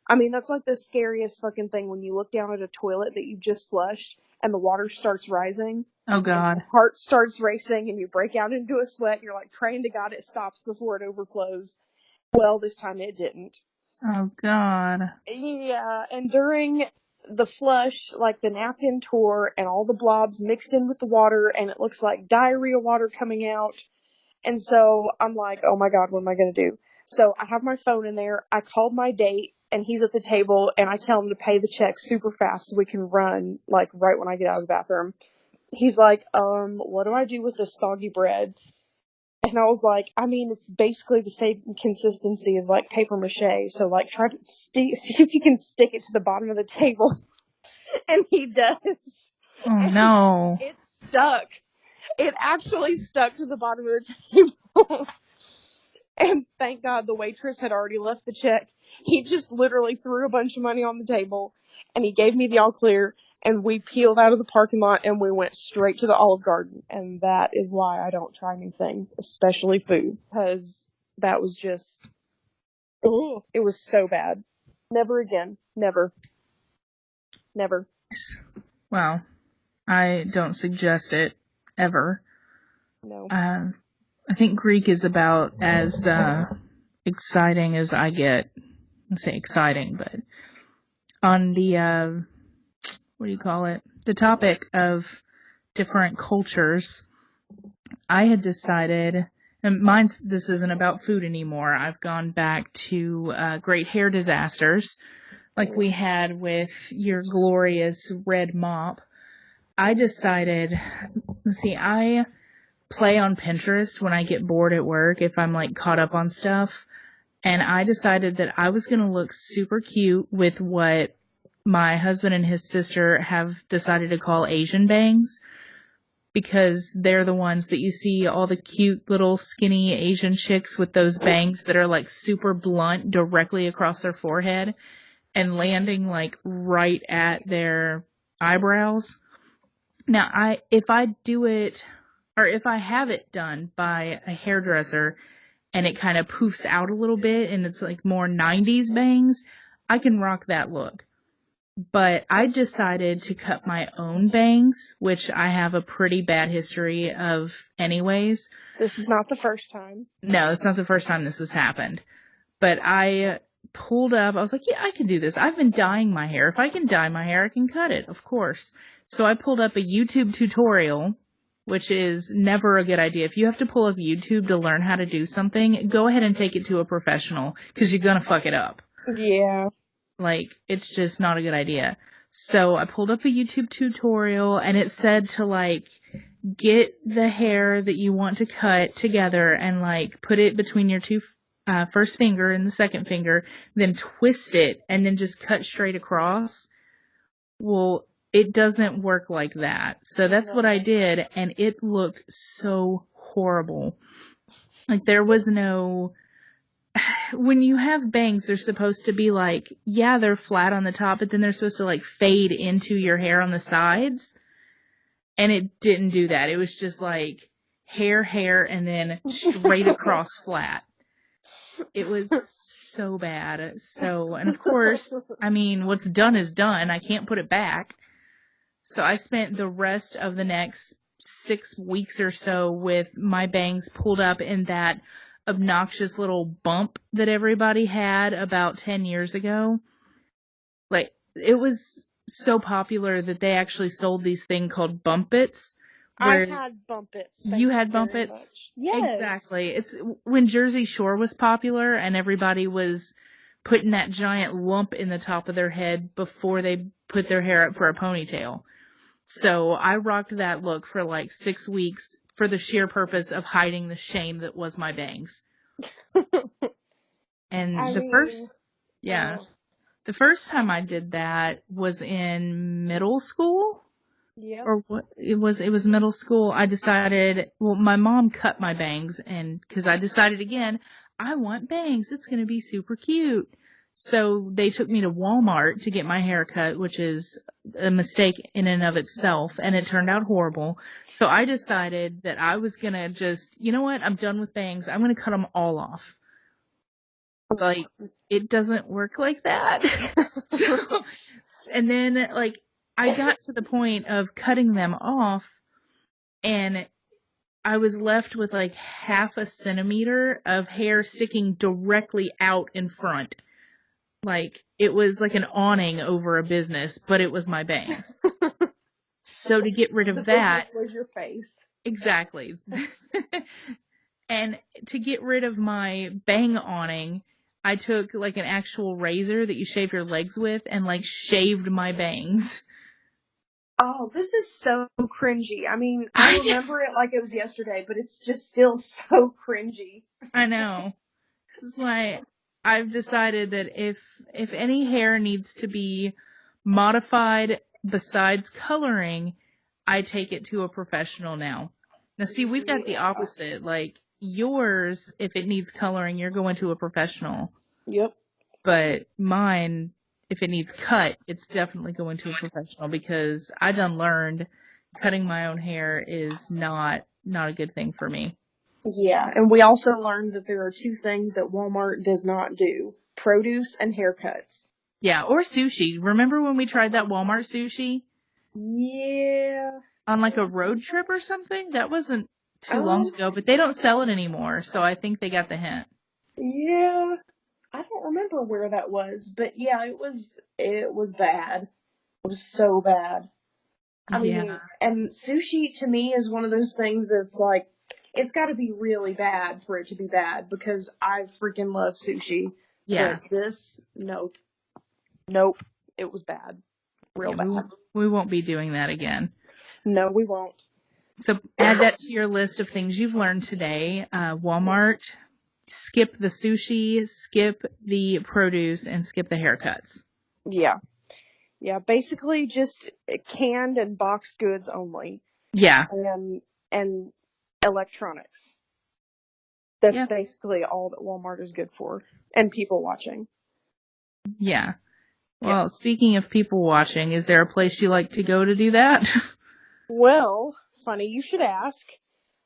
I mean, that's like the scariest fucking thing when you look down at a toilet that you just flushed, and the water starts rising. Oh, God. Your heart starts racing, and you break out into a sweat, and you're like praying to God it stops before it overflows. Well, this time it didn't. Oh, God. Yeah, and during the flush, like the napkin tore and all the blobs mixed in with the water and it looks like diarrhea water coming out. And so I'm like, oh my God, what am I going to do? So I have my phone in there. I called my date and he's at the table, and I tell him to pay the check super fast so we can run, like, right when I get out of the bathroom. He's like, what do I do with this soggy bread? And I was like, I mean, it's basically the same consistency as, like, paper mache, so, like, try to see if you can stick it to the bottom of the table. And he does. Oh, no. It stuck. It actually stuck to the bottom of the table. And thank God the waitress had already left the check. He just literally threw a bunch of money on the table, and he gave me the all clear, and we peeled out of the parking lot, and we went straight to the Olive Garden. And that is why I don't try new things, especially food, because that was just, it was so bad. Never again. Never. Never. Well, I don't suggest it ever. No. I think Greek is about as exciting as I get. I say exciting, but on the what do you call it? The topic of different cultures, I had decided, and this isn't about food anymore. I've gone back to great hair disasters, like we had with your glorious red mop. I decided, I play on Pinterest when I get bored at work if I'm like caught up on stuff. And I decided that I was going to look super cute with what my husband and his sister have decided to call Asian bangs, because they're the ones that you see all the cute little skinny Asian chicks with those bangs that are like super blunt directly across their forehead and landing like right at their eyebrows. Now, if I do it, or if I have it done by a hairdresser and it kind of poofs out a little bit and it's like more 90s bangs, I can rock that look. But I decided to cut my own bangs, which I have a pretty bad history of anyways. This is not the first time. No, it's not the first time this has happened. But I pulled up, I was like, yeah, I can do this. I've been dyeing my hair. If I can dye my hair, I can cut it, of course. So I pulled up a YouTube tutorial, which is never a good idea. If you have to pull up YouTube to learn how to do something, go ahead and take it to a professional, because you're going to fuck it up. Yeah. Like, it's just not a good idea. So I pulled up a YouTube tutorial, and it said to, like, get the hair that you want to cut together and, like, put it between your first finger and the second finger, then twist it, and then just cut straight across. Well, it doesn't work like that. So that's what I did, and it looked so horrible. Like, there was no... When you have bangs, they're supposed to be like, yeah, they're flat on the top, but then they're supposed to, like, fade into your hair on the sides. And it didn't do that. It was just, like, hair, and then straight across flat. It was so bad. So, and of course, I mean, what's done is done. I can't put it back. So I spent the rest of the next 6 weeks or so with my bangs pulled up in that obnoxious little bump that everybody had about 10 years ago. Like, it was so popular that they actually sold these things called Bumpits. I had Bumpits. You had Bumpits? Yes. Exactly. It's when Jersey Shore was popular and everybody was putting that giant lump in the top of their head before they put their hair up for a ponytail. So I rocked that look for like 6 weeks for the sheer purpose of hiding the shame that was my bangs. And the first time I did that was in middle school. Yeah. Or what? It was middle school. I decided, well, my mom cut my bangs, and because I decided again, I want bangs. It's going to be super cute. So they took me to Walmart to get my hair cut, which is a mistake in and of itself, and it turned out horrible. So I decided that I was going to just, you know what? I'm done with bangs. I'm going to cut them all off. Like, it doesn't work like that. And then, like, I got to the point of cutting them off, and I was left with like half a centimeter of hair sticking directly out in front. Like, it was like an awning over a business, but it was my bangs. So to get rid of that... was your face. Exactly. And to get rid of my bang awning, I took like an actual razor that you shave your legs with and like shaved my bangs. Oh, this is so cringy. I mean, I remember it like it was yesterday, but it's just still so cringy. I know. This is why I've decided that if any hair needs to be modified besides coloring, I take it to a professional now. Now see, we've got the opposite. Like yours, if it needs coloring, you're going to a professional. Yep. But mine, if it needs cut, it's definitely going to a professional because I done learned cutting my own hair is not a good thing for me. Yeah, and we also learned that there are two things that Walmart does not do: produce and haircuts. Yeah, or sushi. Remember when we tried that Walmart sushi Yeah. on like a road trip or something? That wasn't too long ago, but they don't sell it anymore, so I think they got the hint. Yeah. I don't remember where that was, but yeah, it was bad. It was so bad. I mean, Yeah. and sushi to me is one of those things that's like, it's got to be really bad for it to be bad because I freaking love sushi. Yeah. But this, nope, it was bad, real Yeah, bad. we won't be doing that again. No, we won't. So add that to your list of things you've learned today. Walmart, skip the sushi, skip the produce, and skip the haircuts. Yeah, basically just canned and boxed goods only. Yeah. And electronics. That's Yeah. basically all that Walmart is good for. And people watching. Yeah. Well, speaking of people watching, is there a place you like to go to do that? Well, funny you should ask,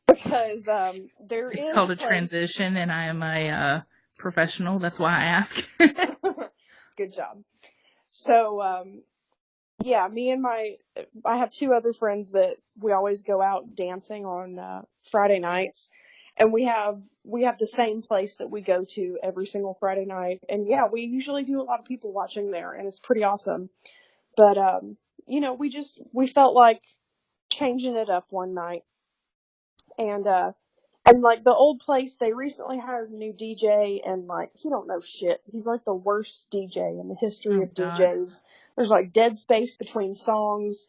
because there is. It's called a place. transition, and I am a professional. That's why I ask. Good job. So, yeah, I have two other friends that we always go out dancing on Friday nights, and we have the same place that we go to every single Friday night, and yeah, we usually do a lot of people watching there, and it's pretty awesome. But we felt like changing it up one night, and like the old place, they recently hired a new DJ, and like he don't know shit. He's like the worst DJ in the history of God. DJs. There's like dead space between songs.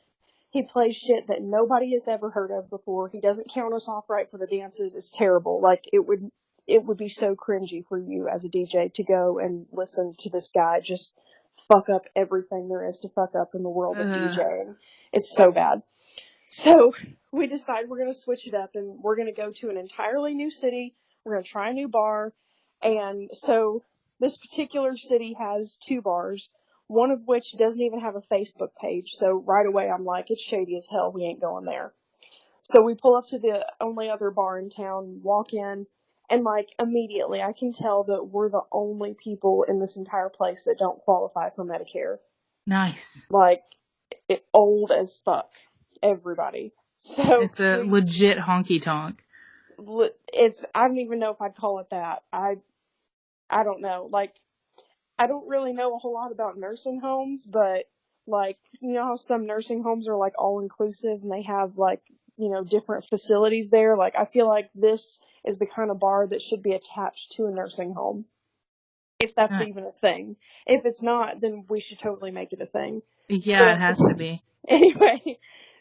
He plays shit that nobody has ever heard of before. He doesn't count us off right for the dances. It's terrible. Like it would be so cringy for you as a DJ to go and listen to this guy just fuck up everything there is to fuck up in the world of DJing. It's so bad. So we decide we're going to switch it up and we're going to go to an entirely new city. We're going to try a new bar. And so this particular city has two bars, one of which doesn't even have a Facebook page. So right away I'm like, it's shady as hell. We ain't going there. So we pull up to the only other bar in town, walk in, and like immediately I can tell that we're the only people in this entire place that don't qualify for Medicare. Nice. Like, old as fuck. Everybody. So it's a legit honky tonk. I don't even know if I'd call it that. I don't know. Like, I don't really know a whole lot about nursing homes, but like, you know how some nursing homes are like all inclusive and they have like, you know, different facilities there. Like, I feel like this is the kind of bar that should be attached to a nursing home. If that's even a thing. If it's not, then we should totally make it a thing. Yeah, it has to be. Anyway,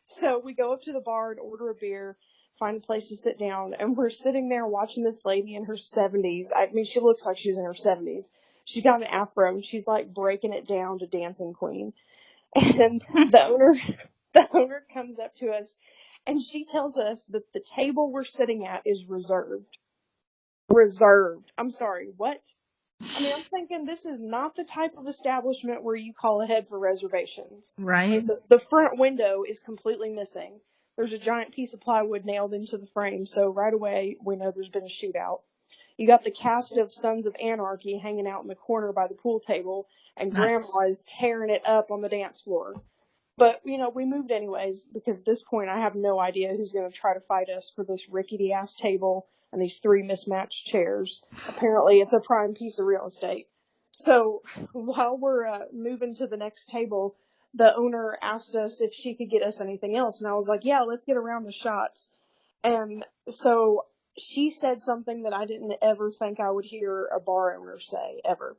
so we go up to the bar and order a beer, find a place to sit down, and we're sitting there watching this lady in her 70s. I mean, she looks like she's in her 70s. She's got an afro, and she's like breaking it down to Dancing Queen. And the owner comes up to us, and she tells us that the table we're sitting at is reserved. Reserved. I'm sorry, what? I mean, I'm thinking this is not the type of establishment where you call ahead for reservations. Right. The front window is completely missing. There's a giant piece of plywood nailed into the frame, so right away we know there's been a shootout. You got the cast of Sons of Anarchy hanging out in the corner by the pool table, and Grandma is tearing it up on the dance floor. But, you know, we moved anyways, because at this point I have no idea who's going to try to fight us for this rickety-ass table and these 3 mismatched chairs. Apparently it's a prime piece of real estate. So while we're moving to the next table, the owner asked us if she could get us anything else. And I was like, yeah, let's get around the shots. And so she said something that I didn't ever think I would hear a bar owner say, ever.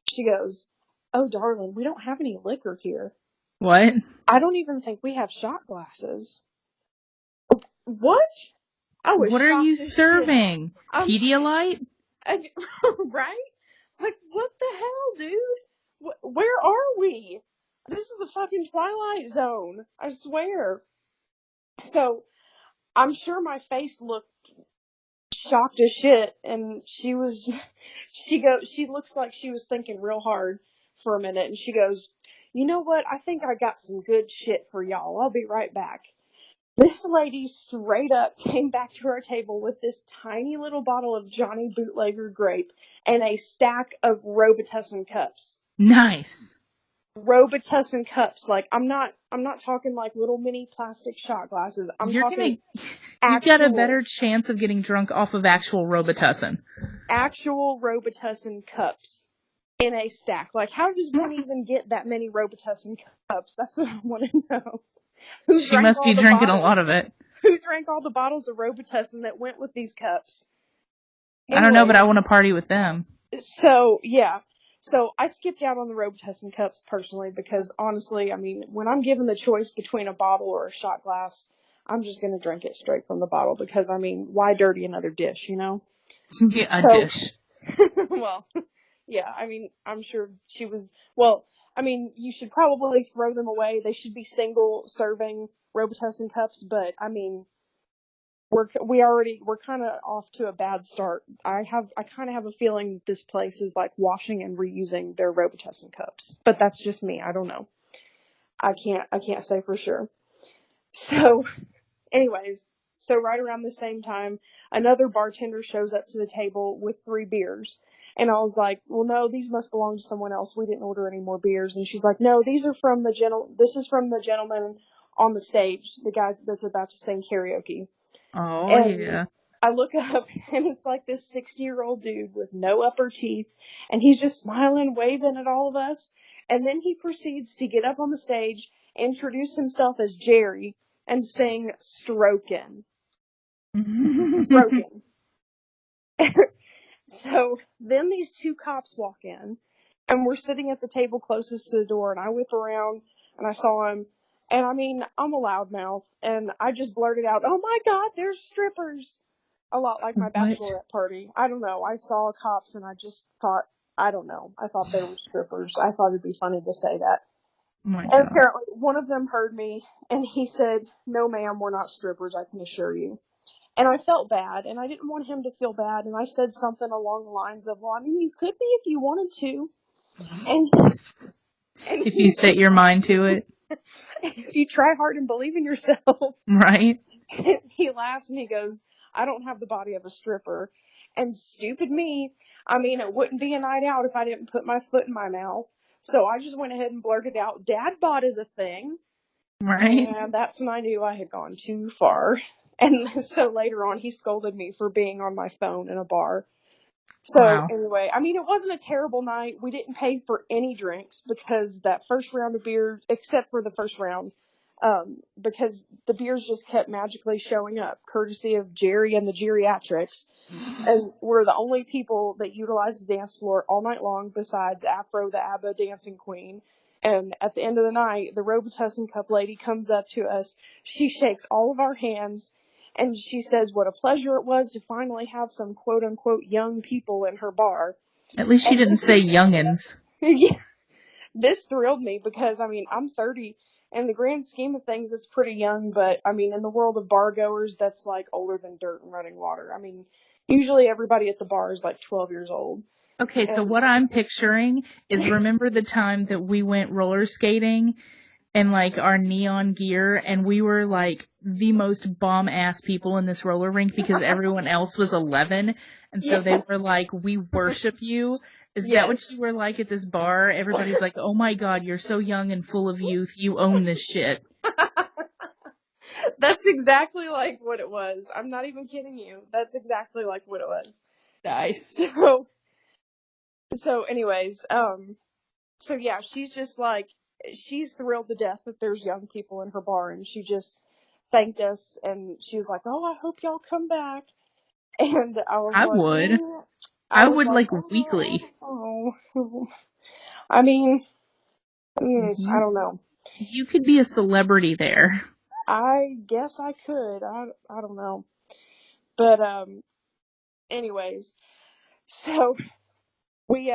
She goes, "Oh, darling, we don't have any liquor here. What? I don't even think we have shot glasses." What? I was What are shocked you as shit. serving? I'm- Pedialyte? Right? Like, what the hell, dude? Where are we? This is the fucking Twilight Zone. I swear. So, I'm sure my face looked shocked as shit, and she looks like she was thinking real hard for a minute, and she goes, "You know what? I think I got some good shit for y'all. I'll be right back." This lady straight up came back to our table with this tiny little bottle of Johnny Bootlegger Grape and a stack of Robitussin cups. Nice. Robitussin cups. Like, I'm not talking like little mini plastic shot glasses. You've got a actual, better chance of getting drunk off of actual Robitussin. actual Robitussin cups in a stack. Like, how does one even get that many Robitussin cups? That's what I want to know. She must be drinking a lot of it. Who drank all the bottles of Robitussin that went with these cups? I don't know, but I want to party with them. So, yeah. So, I skipped out on the Robitussin cups personally because, honestly, I mean, when I'm given the choice between a bottle or a shot glass, I'm just going to drink it straight from the bottle because, I mean, why dirty another dish, you know? Yeah, a dish. Well, yeah, I mean, I'm sure she was, well, I mean, you should probably throw them away. They should be single serving Robitussin cups, but I mean, we're kind of off to a bad start. I kind of have a feeling this place is like washing and reusing their Robitussin cups, but that's just me. I don't know. I can't say for sure. So, anyways, so right around the same time, another bartender shows up to the table with 3 beers. And I was like, well, no, these must belong to someone else. We didn't order any more beers. And she's like, no, this is from the gentleman on the stage, the guy that's about to sing karaoke. Oh, And yeah. I look up, and it's like this 60-year-old dude with no upper teeth, and he's just smiling, waving at all of us. And then he proceeds to get up on the stage, introduce himself as Jerry, and sing Strokin'. Strokin'. So then these 2 cops walk in, and we're sitting at the table closest to the door, and I whip around, and I saw him, and I mean, I'm a loudmouth, and I just blurted out, "Oh my God, there's strippers!" A lot like my bachelorette party. I don't know, I saw cops, and I just thought, I don't know, I thought they were strippers. I thought it'd be funny to say that. Oh my And God. apparently one of them heard me, and he said, "No ma'am, we're not strippers, I can assure you." And I felt bad, and I didn't want him to feel bad, and I said something along the lines of, well, I mean, you could be if you wanted to. And If you set your mind to it. if you try hard and believe in yourself. Right? He laughs and he goes, "I don't have the body of a stripper." And stupid me, I mean, it wouldn't be a night out if I didn't put my foot in my mouth. So I just went ahead and blurted out, "Dad bod is a thing." Right? And that's when I knew I had gone too far. And so later on, he scolded me for being on my phone in a bar. So Wow. anyway, I mean, it wasn't a terrible night. We didn't pay for any drinks because that first round of beer, except for the first round, because the beers just kept magically showing up, courtesy of Jerry and the geriatrics. And we're the only people that utilized the dance floor all night long besides Afro, the ABBA dancing queen. And at the end of the night, the Robitussin Cup lady comes up to us. She shakes all of our hands, and she says what a pleasure it was to finally have some quote-unquote young people in her bar. At least she didn't say youngins. Yeah, this thrilled me because, I mean, I'm 30. In the grand scheme of things, it's pretty young, but, I mean, in the world of bar goers, that's like older than dirt and running water. I mean, usually everybody at the bar is like 12 years old. Okay, so what I'm picturing is, remember the time that we went roller skating in like our neon gear, and we were like the most bomb ass people in this roller rink because everyone else was 11, and so they were like, "We worship you." Is that what you were like at this bar? Everybody's like, "Oh my God, you're so young and full of youth. You own this shit." That's exactly like what it was. I'm not even kidding you. That's exactly like what it was. Nice. So anyways, so yeah, she's just like, she's thrilled to death that there's young people in her bar, and she just thanked us, and she was like, "Oh, I hope y'all come back." And I was I like, would. I I was would like, weekly. oh. I mean, I You, don't know. you could be a celebrity there. I guess I could. I don't know. But anyways, so we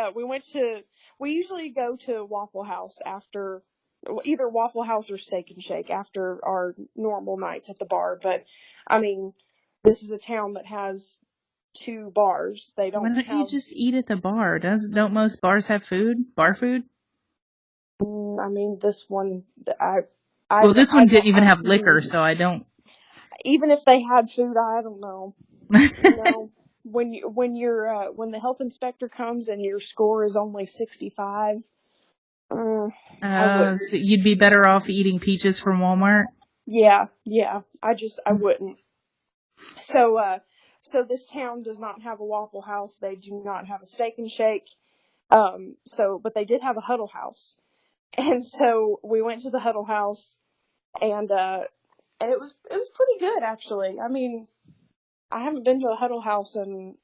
usually go to Waffle House after either Waffle House or Steak and Shake after our normal nights at the bar. But I mean, this is a town that has 2 bars. They Why don't don't you have. just eat at the bar? Don't most bars have food? Bar food? I mean, this one, Well, this one didn't even have I- liquor, so I don't. Even if they had food, I don't know. You know, when the health inspector comes and your score is only 65, I wouldn't. So you'd be better off eating peaches from Walmart? Yeah, I wouldn't. So this town does not have a Waffle House. They do not have a Steak and Shake. But they did have a Huddle House. And so we went to the Huddle House, and it was pretty good, actually. I mean, I haven't been to a Huddle House in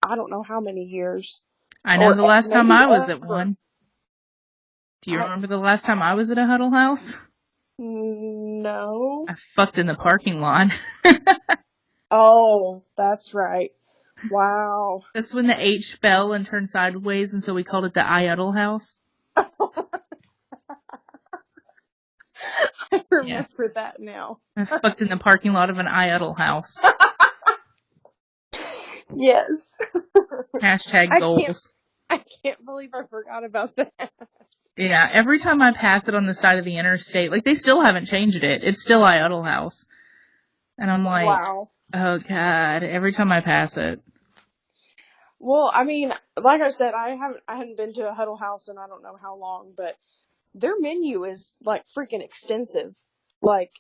I don't know how many years. I know the last time maybe I was at ever. one. Do you remember the last time I was at a Huddle House? No. I fucked in the parking lot. Oh, that's right. Wow. That's when the H fell and turned sideways, and so we called it the I-Uddle House. I remember that now. I fucked in the parking lot of an I-Uddle House. Yes. Hashtag goals. I can't believe I forgot about that. Yeah, every time I pass it on the side of the interstate, like, they still haven't changed it. It's still I-Uddle House. And I'm like, Wow. oh God, every time I pass it. Well, I mean, like I said, I hadn't been to a Huddle House in I don't know how long, but their menu is like freaking extensive. Like,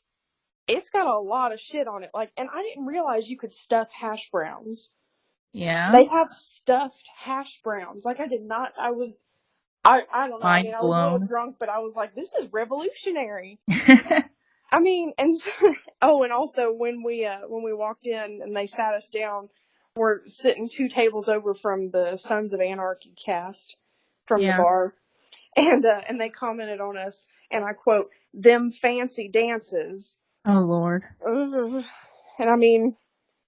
it's got a lot of shit on it. Like, and I didn't realize you could stuff hash browns. Yeah? They have stuffed hash browns. Like, I did not. I don't know. I mean, I was a little Mind drunk, but I was like, this is revolutionary. I mean, and and also when we walked in and they sat us down, we're sitting 2 tables over from the Sons of Anarchy cast from the bar, and they commented on us, and I quote, "them fancy dances." Oh Lord. And I mean,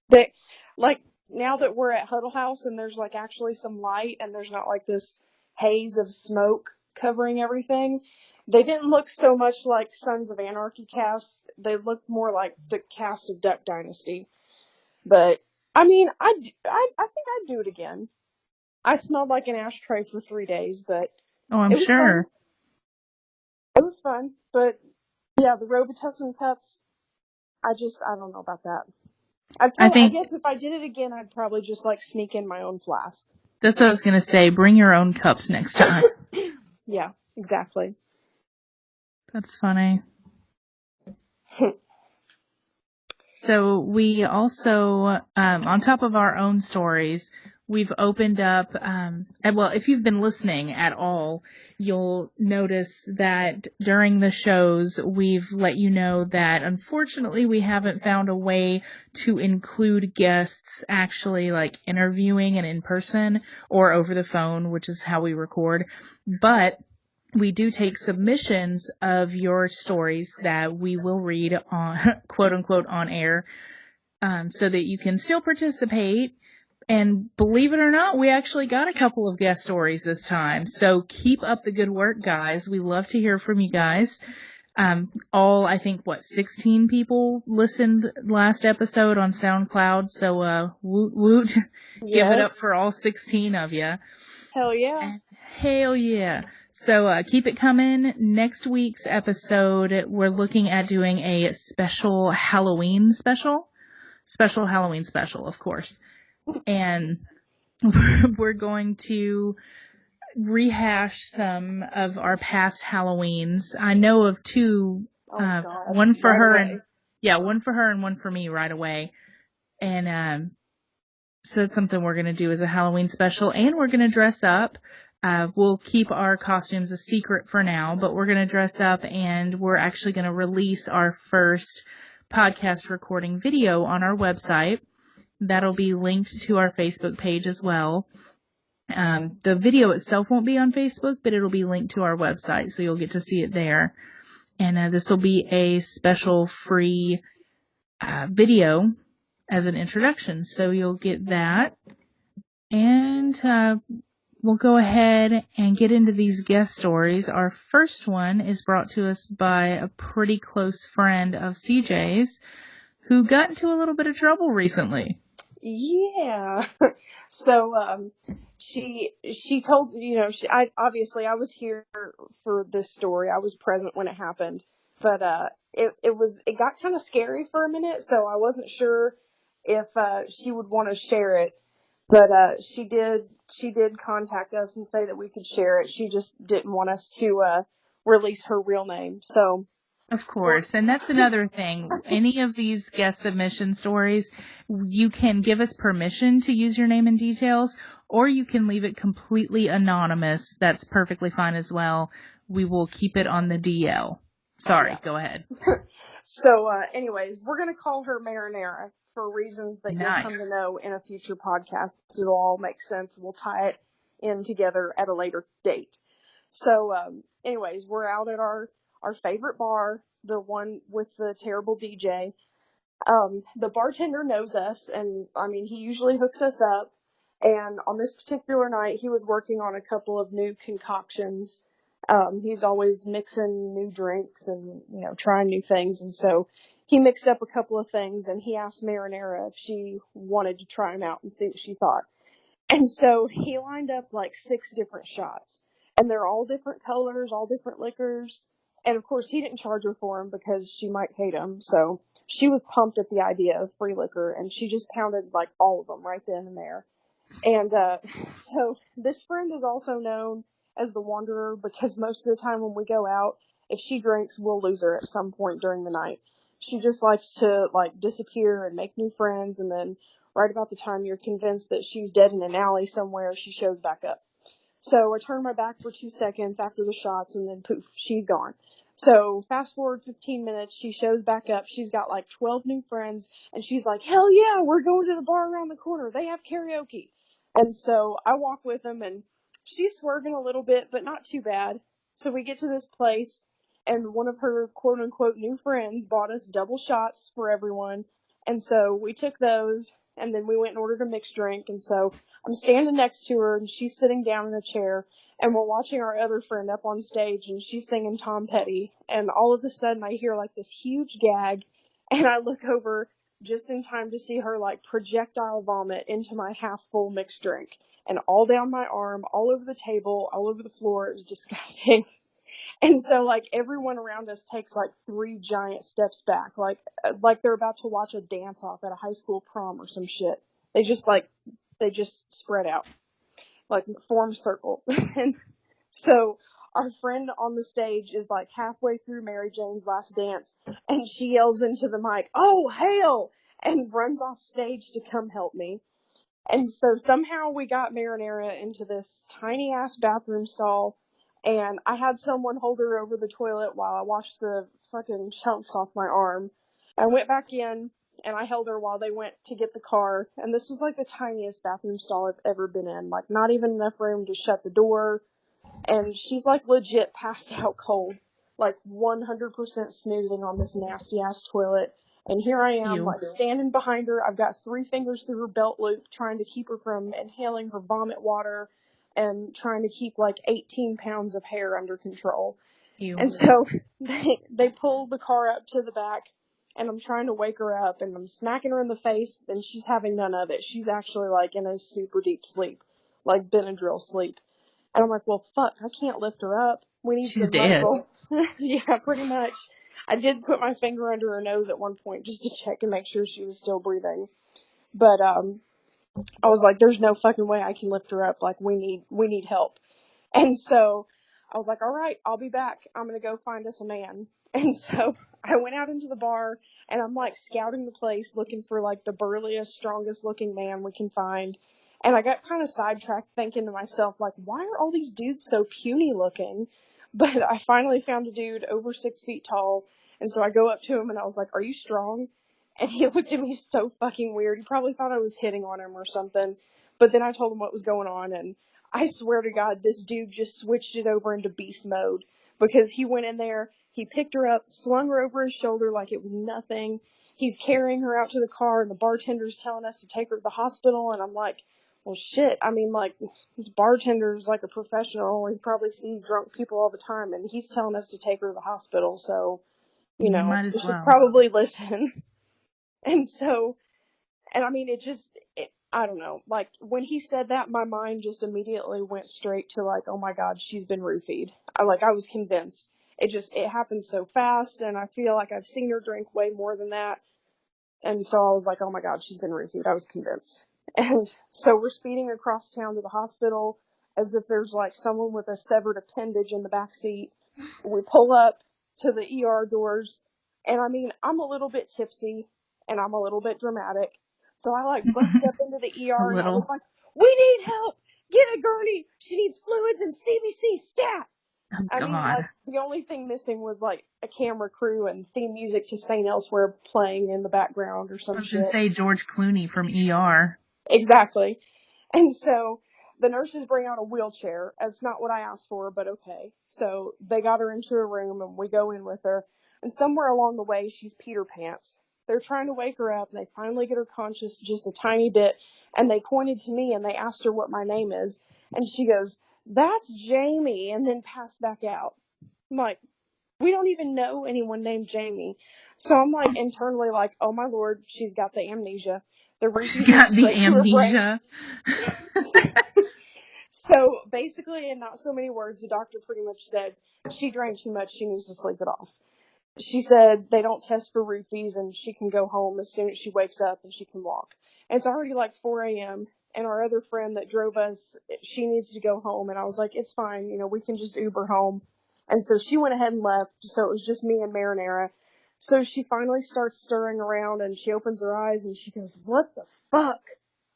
they like now that we're at Huddle House and there's like actually some light and there's not like this haze of smoke covering everything. They didn't look so much like Sons of Anarchy cast. They looked more like the cast of Duck Dynasty. But, I mean, I think I'd do it again. I smelled like an ashtray for 3 days, but Oh, I'm sure. fun. It was fun. But, yeah, the Robitussin cups, I don't know about that. I guess if I did it again, I'd probably just, like, sneak in my own flask. That's what I was going to say. Bring your own cups next time. Yeah, exactly. That's funny. So we also, on top of our own stories, we've opened up, if you've been listening at all, you'll notice that during the shows, we've let you know that unfortunately we haven't found a way to include guests actually like interviewing and in person or over the phone, which is how we record. But we do take submissions of your stories that we will read on, quote unquote, on air, so that you can still participate. And believe it or not, we actually got a couple of guest stories this time. So keep up the good work, guys. We love to hear from you guys. I think, 16 people listened last episode on SoundCloud. So, woot woot. Yes. Give it up for all 16 of you. Hell yeah. Hell yeah. So keep it coming. Next week's episode, we're looking at doing a special Halloween special. Special Halloween special, of course. And we're going to rehash some of our past Halloweens. I know of 2, one for her and one for me right away. And so that's something we're going to do as a Halloween special, and we're going to dress up. We'll keep our costumes a secret for now, but we're going to dress up, and we're actually going to release our first podcast recording video on our website. That'll be linked to our Facebook page as well. The video itself won't be on Facebook, but it'll be linked to our website, so you'll get to see it there. And this will be a special free video as an introduction, so you'll get that. And we'll go ahead and get into these guest stories. Our first one is brought to us by a pretty close friend of CJ's who got into a little bit of trouble recently. Yeah. So, she told, I was here for this story. I was present when it happened, but, it got kind of scary for a minute. So I wasn't sure if, she would want to share it, but, she did contact us and say that we could share it. She just didn't want us to, release her real name. So. Of course. And that's another thing. Any of these guest submission stories, you can give us permission to use your name and details, or you can leave it completely anonymous. That's perfectly fine as well. We will keep it on the DL. Sorry, Go ahead. So, anyways, we're going to call her Marinara for reasons that you'll come to know in a future podcast. It'll all make sense. We'll tie it in together at a later date. So, anyways, we're out at our favorite bar, the one with the terrible DJ. The bartender knows us, and he usually hooks us up. And on this particular night, he was working on a couple of new concoctions. He's always mixing new drinks and, trying new things. And so he mixed up a couple of things, and he asked Marinara if she wanted to try them out and see what she thought. And so he lined up like 6 different shots, and they're all different colors, all different liquors. And of course, he didn't charge her for them because she might hate him. So she was pumped at the idea of free liquor, and she just pounded like all of them right then and there. And so this friend is also known as the Wanderer because most of the time when we go out, if she drinks, we'll lose her at some point during the night. She just likes to like disappear and make new friends, and then right about the time you're convinced that she's dead in an alley somewhere, she shows back up. So I turn my back for 2 seconds after the shots, and then poof, she's gone. So fast forward 15 minutes, she shows back up. She's got like 12 new friends, and she's like, hell yeah, we're going to the bar around the corner. They have karaoke. And so I walk with them, and she's swerving a little bit, but not too bad. So we get to this place, and one of her quote unquote new friends bought us double shots for everyone. And so we took those, and then we went and ordered a mixed drink. And so I'm standing next to her, and she's sitting down in a chair. And we're watching our other friend up on stage, and she's singing Tom Petty. And all of a sudden, I hear, like, this huge gag, and I look over just in time to see her, like, projectile vomit into my half-full mixed drink. And all down my arm, all over the table, all over the floor. It was disgusting. And so, like, everyone around us takes, like, 3 giant steps back. Like they're about to watch a dance-off at a high school prom or some shit. They just spread out. Like, form a circle. And so our friend on the stage is like halfway through Mary Jane's Last Dance, and she yells into the mic, "Oh, hail!" and runs off stage to come help me. And so somehow we got Marinara into this tiny ass bathroom stall, and I had someone hold her over the toilet while I washed the fucking chunks off my arm. I went back in, and I held her while they went to get the car. And this was like the tiniest bathroom stall I've ever been in. Like, not even enough room to shut the door. And she's like legit passed out cold. Like 100% snoozing on this nasty ass toilet. And here I am, like standing behind her. I've got 3 fingers through her belt loop trying to keep her from inhaling her vomit water and trying to keep like 18 pounds of hair under control. Ew. And so they pull the car up to the back. And I'm trying to wake her up, and I'm smacking her in the face, and she's having none of it. She's actually, like, in a super deep sleep. Like, Benadryl sleep. And I'm like, well, fuck, I can't lift her up. We need she's some dead. muscle. Yeah, pretty much. I did put my finger under her nose at one point, just to check and make sure she was still breathing. But, I was like, there's no fucking way I can lift her up. Like, we need help. And so I was like, all right, I'll be back. I'm going to go find us a man. And so I went out into the bar, and I'm, like, scouting the place, looking for, like, the burliest, strongest-looking man we can find. And I got kind of sidetracked thinking to myself, like, why are all these dudes so puny-looking? But I finally found a dude over 6 feet tall, and so I go up to him, and I was like, are you strong? And he looked at me so fucking weird. He probably thought I was hitting on him or something. But then I told him what was going on, and I swear to God, this dude just switched it over into beast mode. Because he went in there, he picked her up, slung her over his shoulder like it was nothing. He's carrying her out to the car, and the bartender's telling us to take her to the hospital, and I'm like, well, shit, I mean, like, this bartender's like a professional, he probably sees drunk people all the time, and he's telling us to take her to the hospital, so, you know, might we as should well. probably listen. And so, and I mean, I don't know, like, when he said that, my mind just immediately went straight to, like, oh my God, she's been roofied. I was convinced. It happened so fast, and I feel like I've seen her drink way more than that. And so I was like, oh my God, she's been roofied. I was convinced. And so we're speeding across town to the hospital as if there's like someone with a severed appendage in the back seat. We pull up to the ER doors, and I mean, I'm a little bit tipsy and I'm a little bit dramatic. So I like bust up into the ER and I was like, we need help! Get a gurney! She needs fluids and CBC stat! Oh, I mean, God. like, the only thing missing was, like, a camera crew and theme music to St. Elsewhere playing in the background or I some was shit. going to say George Clooney from ER. Exactly. And so the nurses bring out a wheelchair. That's not what I asked for, but okay. So they got her into a room and we go in with her. And somewhere along the way, she's Peter Pants. They're trying to wake her up and they finally get her conscious just a tiny bit. And they pointed to me and they asked her what my name is. And she goes, that's Jamie, and then passed back out. I'm like, we don't even know anyone named Jamie. So I'm like internally like, oh my Lord, she's got the amnesia. The She's got the straight to her brain. amnesia. So basically, in not so many words, the doctor pretty much said she drank too much, she needs to sleep it off. She said they don't test for roofies and she can go home as soon as she wakes up and she can walk. And it's already like 4 a.m. and our other friend that drove us, she needs to go home. And I was like, it's fine, you know, we can just Uber home. And so she went ahead and left. So it was just me and Marinara. So she finally starts stirring around and she opens her eyes and she goes, what the fuck?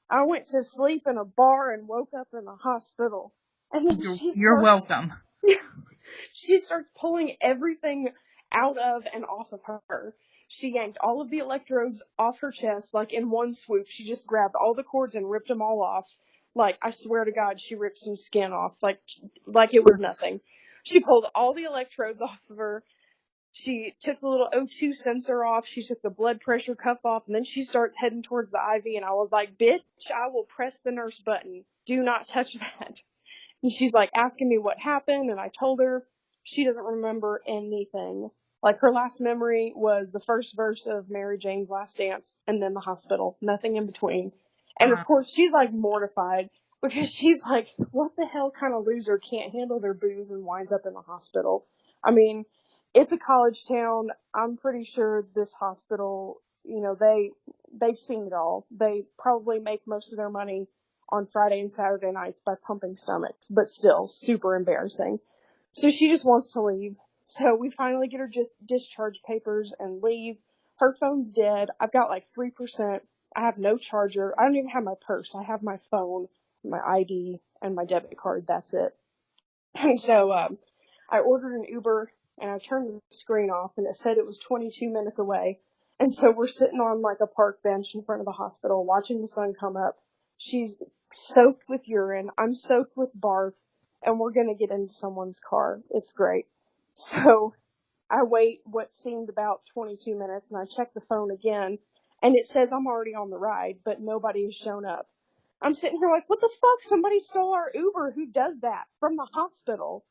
I went to sleep in a bar and woke up in the hospital. And then You're welcome. She starts pulling everything out of and off of her. She yanked all of the electrodes off her chest, like in one swoop. She just grabbed all the cords and ripped them all off. Like, I swear to God, she ripped some skin off, like it was nothing. She pulled all the electrodes off of her. She took the little O2 sensor off. She took the blood pressure cuff off, and then she starts heading towards the IV, and I was like, bitch, I will press the nurse button. Do not touch that. And she's like asking me what happened, and I told her she doesn't remember anything. Like, her last memory was the first verse of Mary Jane's Last Dance, and then the hospital. Nothing in between. And of course, she's like mortified, because she's like, what the hell kind of loser can't handle their booze and winds up in the hospital? I mean, it's a college town. I'm pretty sure this hospital, you know, they've seen it all. They probably make most of their money on Friday and Saturday nights by pumping stomachs, but still super embarrassing. So she just wants to leave. So we finally get her just discharge papers and leave. Her phone's dead. I've got like 3%. I have no charger. I don't even have my purse. I have my phone, my ID, and my debit card. That's it. And so I ordered an Uber and I turned the screen off and it said it was 22 minutes away. And so we're sitting on like a park bench in front of the hospital watching the sun come up. She's soaked with urine. I'm soaked with barf. And we're going to get into someone's car. It's great. So I wait what seemed about 22 minutes and I check the phone again. And it says I'm already on the ride, but nobody has shown up. I'm sitting here like, what the fuck? Somebody stole our Uber. Who does that? From the hospital.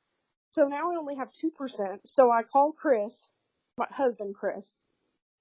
So now I only have 2%. So I call Chris, my husband Chris,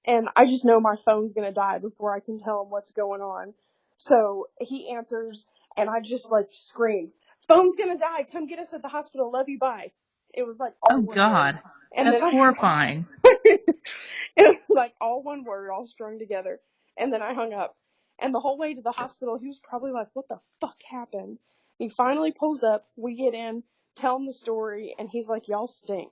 and I just know my phone's going to die before I can tell him what's going on. So he answers, and I just like scream, phone's going to die. Come get us at the hospital. Love you. Bye. It was like all one God. word. And That's horrifying. It was like all one word, all strung together. And then I hung up. And the whole way to the hospital, he was probably like, what the fuck happened? He finally pulls up. We get in, tell him the story, and he's like, y'all stink.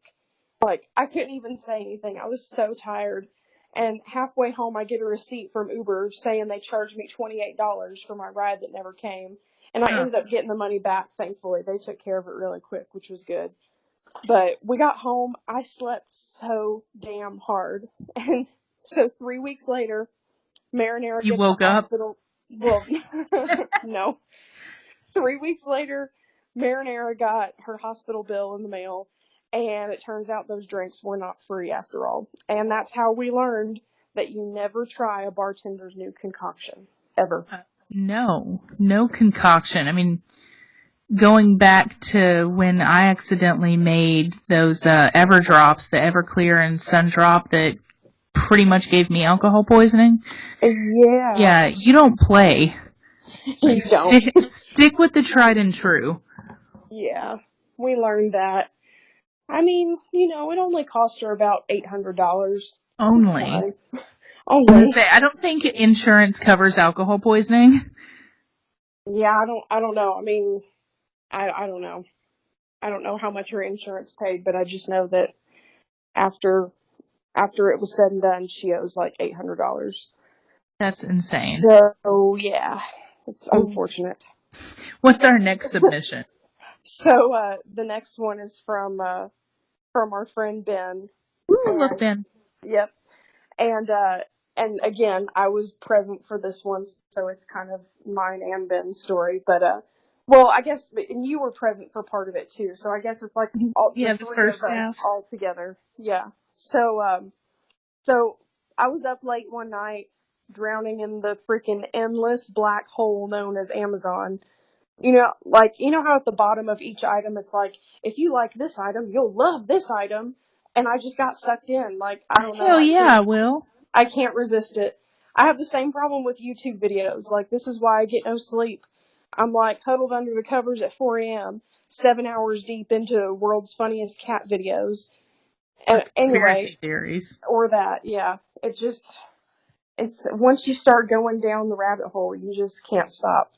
Like, I couldn't even say anything. I was so tired. And halfway home, I get a receipt from Uber saying they charged me $28 for my ride that never came. And I ended up getting the money back, thankfully. They took care of it really quick, which was good. But we got home. I slept so damn hard. And so 3 weeks later, Marinara You gets woke the up? hospital. Well, no. 3 weeks later, Marinara got her hospital bill in the mail, and it turns out those drinks were not free after all. And that's how we learned that you never try a bartender's new concoction. Ever. No concoction. I mean, going back to when I accidentally made those Everdrops, the Everclear and Sundrop that pretty much gave me alcohol poisoning. Yeah. Yeah, you don't play. You don't. Stick with the tried and true. Yeah. We learned that. I mean, it only cost her about $800. Only. Only. I was gonna say, I don't think insurance covers alcohol poisoning. Yeah, I don't know. I mean, I don't know. I don't know how much her insurance paid, but I just know that after it was said and done, she owes like $800. That's insane. So, yeah, it's unfortunate. What's our next submission? So, the next one is from our friend Ben. Ooh, look, Ben. Yep. And again, I was present for this one, so it's kind of mine and Ben's story. But, well, I guess, and you were present for part of it too, so I guess it's like all Yeah, the the three first of us half. all together. Yeah. So I was up late one night, drowning in the freaking endless black hole known as Amazon. You know how at the bottom of each item it's like, if you like this item, you'll love this item. And I just got sucked in. Like, I don't know. Hell yeah, I will. I can't resist it. I have the same problem with YouTube videos. Like, this is why I get no sleep. I'm like huddled under the covers at 4 a.m., 7 hours deep into world's funniest cat videos. And Conspiracy theories. Or that, yeah. It's once you start going down the rabbit hole, you just can't stop.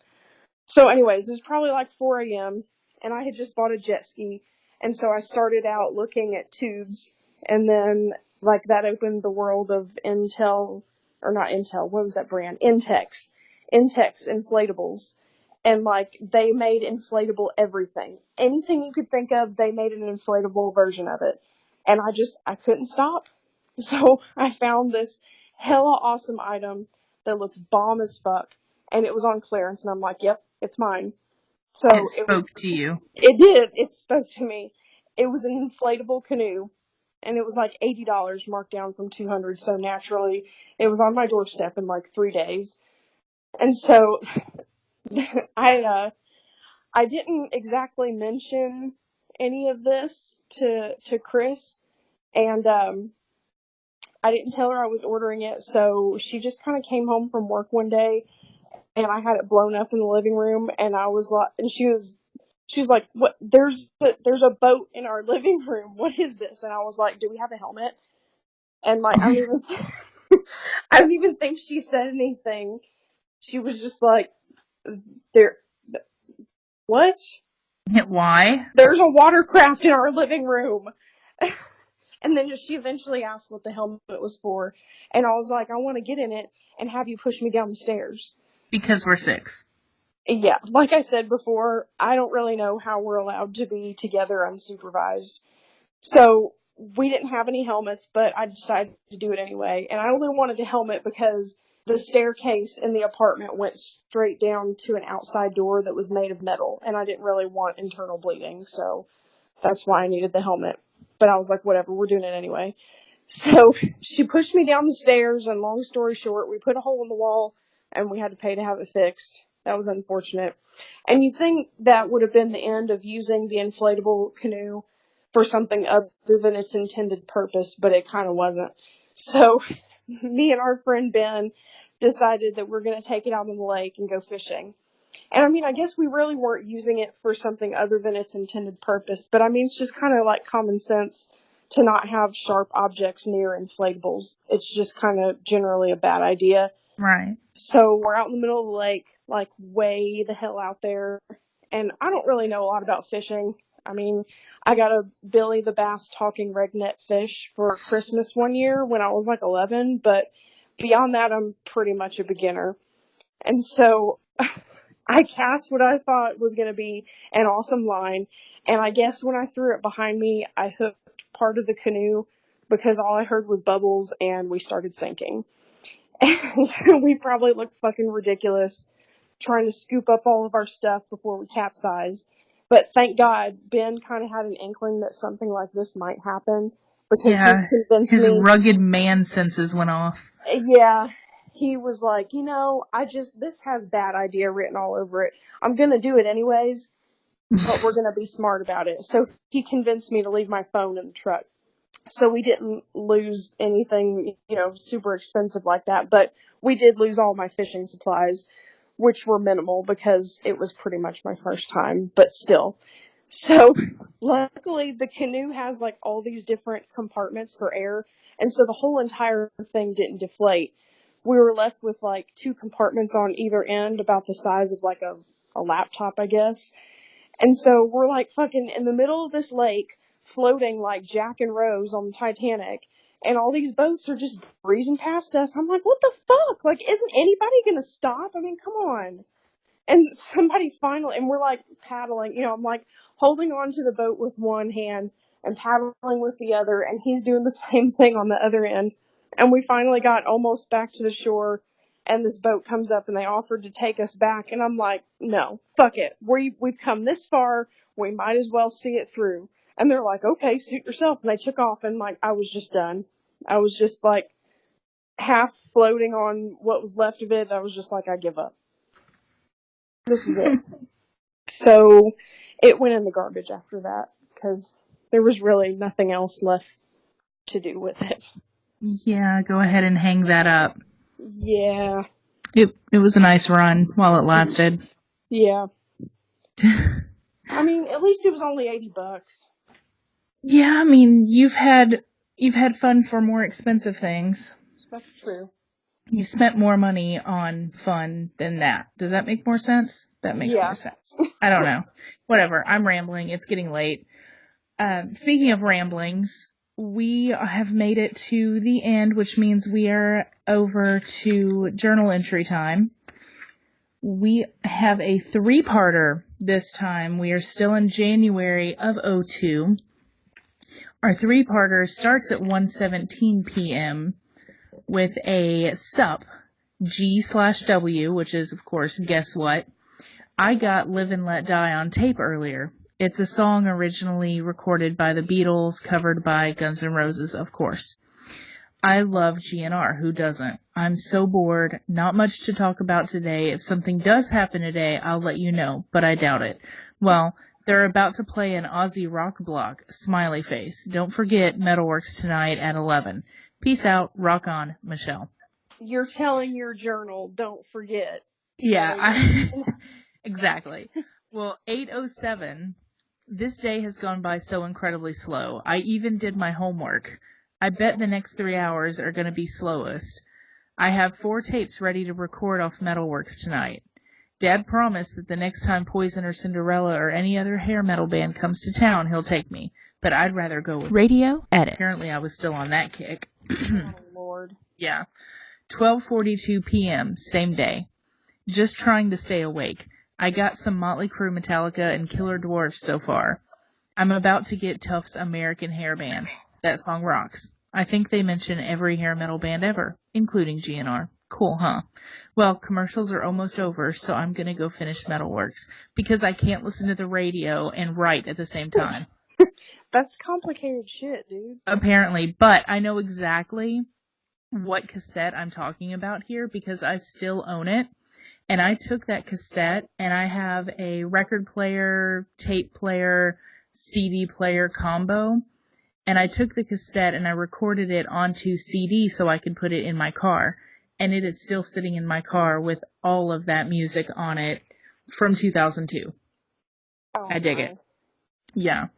So anyways, it was probably like 4 a.m., and I had just bought a jet ski, and so I started out looking at tubes, and then, like, that opened the world of Intex, what was that brand? Intex inflatables, and, like, they made inflatable everything. Anything you could think of, they made an inflatable version of it, and I couldn't stop, so I found this hella awesome item that looks bomb as fuck, and it was on clearance, and I'm like, yep, it's mine. So it spoke to you. It did. It spoke to me. It was an inflatable canoe, and it was like $80 marked down from $200. So naturally, it was on my doorstep in like 3 days. And so I didn't exactly mention any of this to Chris, and I didn't tell her I was ordering it. So she just kind of came home from work one day, and I had it blown up in the living room, and I was like, and she was like, "What? There's a boat in our living room. What is this?" And I was like, "Do we have a helmet?" And like, I don't even think she said anything. She was just like, "There, what? Why? There's a watercraft in our living room." And then she eventually asked what the helmet was for, and I was like, "I want to get in it and have you push me down the stairs." Because we're 6. Yeah, like I said before, I don't really know how we're allowed to be together unsupervised. So we didn't have any helmets, but I decided to do it anyway. And I only wanted a helmet because the staircase in the apartment went straight down to an outside door that was made of metal, and I didn't really want internal bleeding, so that's why I needed the helmet. But I was like, whatever, we're doing it anyway. So she pushed me down the stairs, and long story short, we put a hole in the wall, and we had to pay to have it fixed. That was unfortunate. And you'd think that would have been the end of using the inflatable canoe for something other than its intended purpose, but it kind of wasn't. So me and our friend Ben decided that we're going to take it out on the lake and go fishing. And I mean, I guess we really weren't using it for something other than its intended purpose, but I mean, it's just kind of like common sense to not have sharp objects near inflatables. It's just kind of generally a bad idea. Right. So we're out in the middle of the lake, like way the hell out there. And I don't really know a lot about fishing. I mean, I got a Billy the Bass talking regnet fish for Christmas one year when I was like 11, but beyond that, I'm pretty much a beginner. And so I cast what I thought was going to be an awesome line. And I guess when I threw it behind me, I hooked part of the canoe because all I heard was bubbles and we started sinking. And we probably looked fucking ridiculous trying to scoop up all of our stuff before we capsized. But thank God, Ben kind of had an inkling that something like this might happen because he Yeah, convinced his me. rugged man senses went off. Yeah, he was like, this has bad idea written all over it. I'm gonna do it anyways, but we're gonna be smart about it. So he convinced me to leave my phone in the truck. So we didn't lose anything, super expensive like that, but we did lose all my fishing supplies, which were minimal because it was pretty much my first time, but still. So luckily the canoe has like all these different compartments for air, and so the whole entire thing didn't deflate. We were left with like 2 compartments on either end about the size of like a laptop, I guess. And so we're like fucking in the middle of this lake, floating like Jack and Rose on the Titanic, and all these boats are just breezing past us. I'm like, what the fuck? Like, isn't anybody gonna stop? I mean, come on. And somebody finally, and we're like paddling, I'm like holding on to the boat with one hand and paddling with the other, and he's doing the same thing on the other end. And we finally got almost back to the shore, and this boat comes up and they offered to take us back, and I'm like, no, fuck it. We've come this far, we might as well see it through. And they're like, okay, suit yourself. And they took off, and like, I was just done. I was just like half floating on what was left of it. I was just like, I give up. This is it. So it went in the garbage after that because there was really nothing else left to do with it. Yeah, go ahead and hang that up. Yeah. It was a nice run while it lasted. Yeah. I mean, at least it was only $80. Yeah, I mean, you've had fun for more expensive things. That's true. You've spent more money on fun than that. Does that make more sense? That makes more sense. I don't know. Whatever. I'm rambling. It's getting late. Speaking of ramblings, we have made it to the end, which means we are over to journal entry time. We have a 3-parter this time. We are still in January of 2002. Our 3-parter starts at 1:17 p.m. with a sup, G/W, which is, of course, guess what? I got Live and Let Die on tape earlier. It's a song originally recorded by the Beatles, covered by Guns N' Roses, of course. I love GNR. Who doesn't? I'm so bored. Not much to talk about today. If something does happen today, I'll let you know, but I doubt it. Well, they're about to play an Aussie rock block, smiley face. Don't forget Metalworks tonight at 11. Peace out. Rock on, Michelle. You're telling your journal, don't forget. Yeah, exactly. Well, 8:07. This day has gone by so incredibly slow. I even did my homework. I bet the next 3 hours are going to be slowest. I have 4 tapes ready to record off Metalworks tonight. Dad promised that the next time Poison or Cinderella or any other hair metal band comes to town, he'll take me. But I'd rather go with Radio edit. Apparently I was still on that kick. Oh, Lord. Yeah. 12:42 p.m., same day. Just trying to stay awake. I got some Motley Crue, Metallica, and Killer Dwarfs so far. I'm about to get Tuff's American Hair Band. That song rocks. I think they mention every hair metal band ever, including GNR. Cool, huh? Well, commercials are almost over, so I'm gonna go finish Metalworks, because I can't listen to the radio and write at the same time. That's complicated shit, dude. Apparently, but I know exactly what cassette I'm talking about here, because I still own it. And I took that cassette, and I have a record player, tape player, CD player combo. And I took the cassette and I recorded it onto CD so I could put it in my car. And it is still sitting in my car with all of that music on it from 2002. Oh, I dig it. Yeah.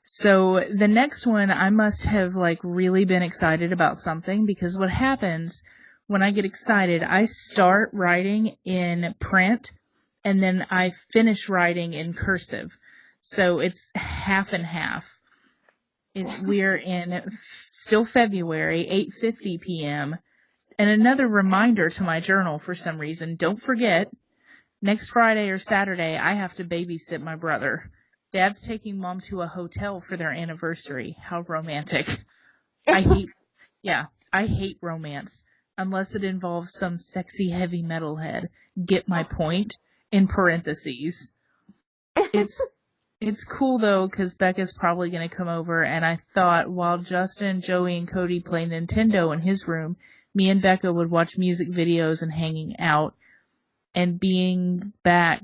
So the next one, I must have really been excited about something, because what happens when I get excited, I start writing in print and then I finish writing in cursive. So it's half and half. We're in still February, 8:50 p.m. And another reminder to my journal for some reason, don't forget, next Friday or Saturday, I have to babysit my brother. Dad's taking Mom to a hotel for their anniversary. How romantic. I hate romance. unless it involves some sexy heavy metal head. Get my point? In parentheses. It's cool though, because Becca's probably going to come over, and I thought while Justin, Joey, and Cody play Nintendo in his room, me and Becca would watch music videos and hanging out, and bring back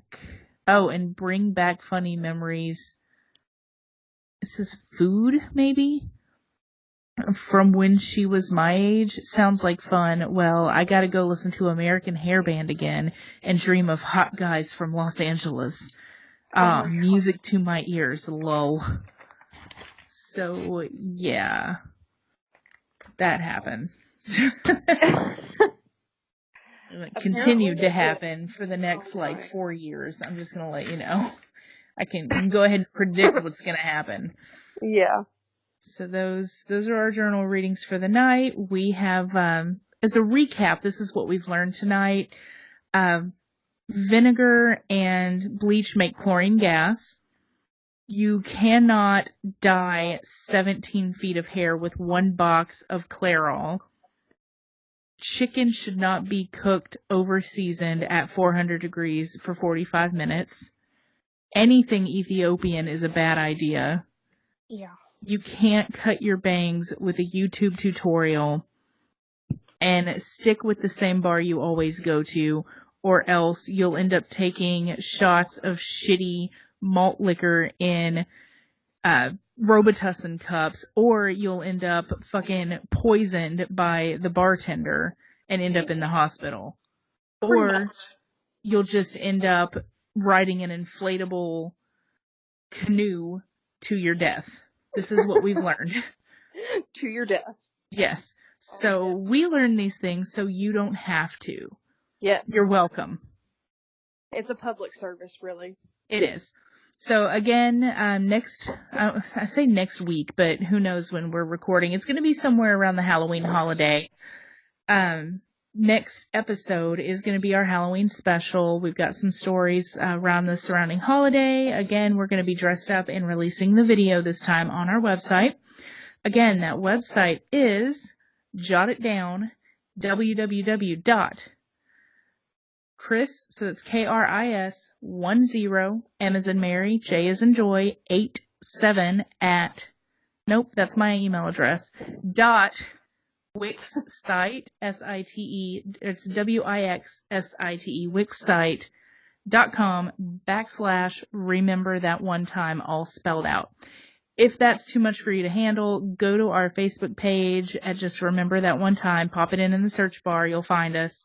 funny memories. This is food, maybe? From when she was my age. Sounds like fun. Well, I gotta go listen to American Hair Band again and dream of hot guys from Los Angeles. Music to my ears, lol. So, yeah. That happened. It continued to happen for the next, 4 years. I'm just gonna let you know. I can go ahead and predict what's gonna happen. Yeah. So those are our journal readings for the night. We have, as a recap, this is what we've learned tonight. Vinegar and bleach make chlorine gas. You cannot dye 17 feet of hair with 1 box of Clairol. Chicken should not be cooked over seasoned at 400 degrees for 45 minutes. Anything Ethiopian is a bad idea. Yeah. You can't cut your bangs with a YouTube tutorial, and stick with the same bar you always go to, or else you'll end up taking shots of shitty malt liquor in Robitussin cups, or you'll end up fucking poisoned by the bartender and end up in the hospital. Or you'll just end up riding an inflatable canoe to your death. This is what we've learned. To your death. Yes. So we learn these things so you don't have to. Yes. You're welcome. It's a public service, really. It is. So again, I say next week, but who knows when we're recording. It's going to be somewhere around the Halloween holiday. Next episode is going to be our Halloween special. We've got some stories around the surrounding holiday. Again, we're going to be dressed up and releasing the video this time on our website. Again, that website is, jot it down, www.Chris, so that's KRIS 10, M as in Mary, J as in Joy, 87 at, nope, that's my email address, Wixsite, S-I-T-E, it's W-I-X-S-I-T-E, Wixsite.com/ remember that one time, all spelled out. If that's too much for you to handle, go to our Facebook page and just remember that one time, pop it in the search bar, you'll find us.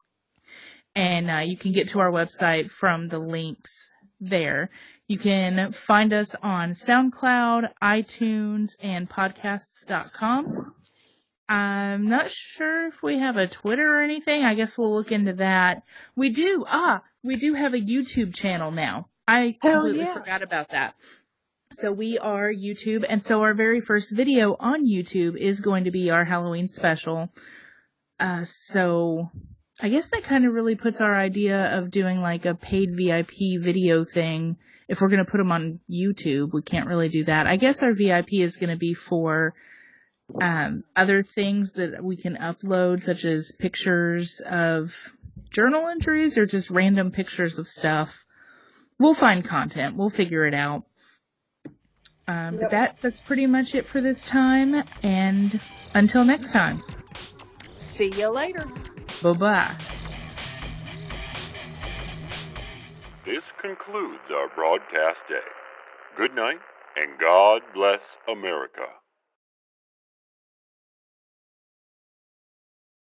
And you can get to our website from the links there. You can find us on SoundCloud, iTunes, and podcasts.com. I'm not sure if we have a Twitter or anything. I guess we'll look into that. We do have a YouTube channel now. I completely forgot about that. So we are YouTube, and so our very first video on YouTube is going to be our Halloween special. So I guess that kind of really puts our idea of doing like a paid VIP video thing. If we're going to put them on YouTube, we can't really do that. I guess our VIP is going to be for other things that we can upload, such as pictures of journal entries or just random pictures of stuff. We'll find content. We'll figure it out. But that's pretty much it for this time. And until next time. See you later. Bye-bye. This concludes our broadcast day. Good night, and God bless America.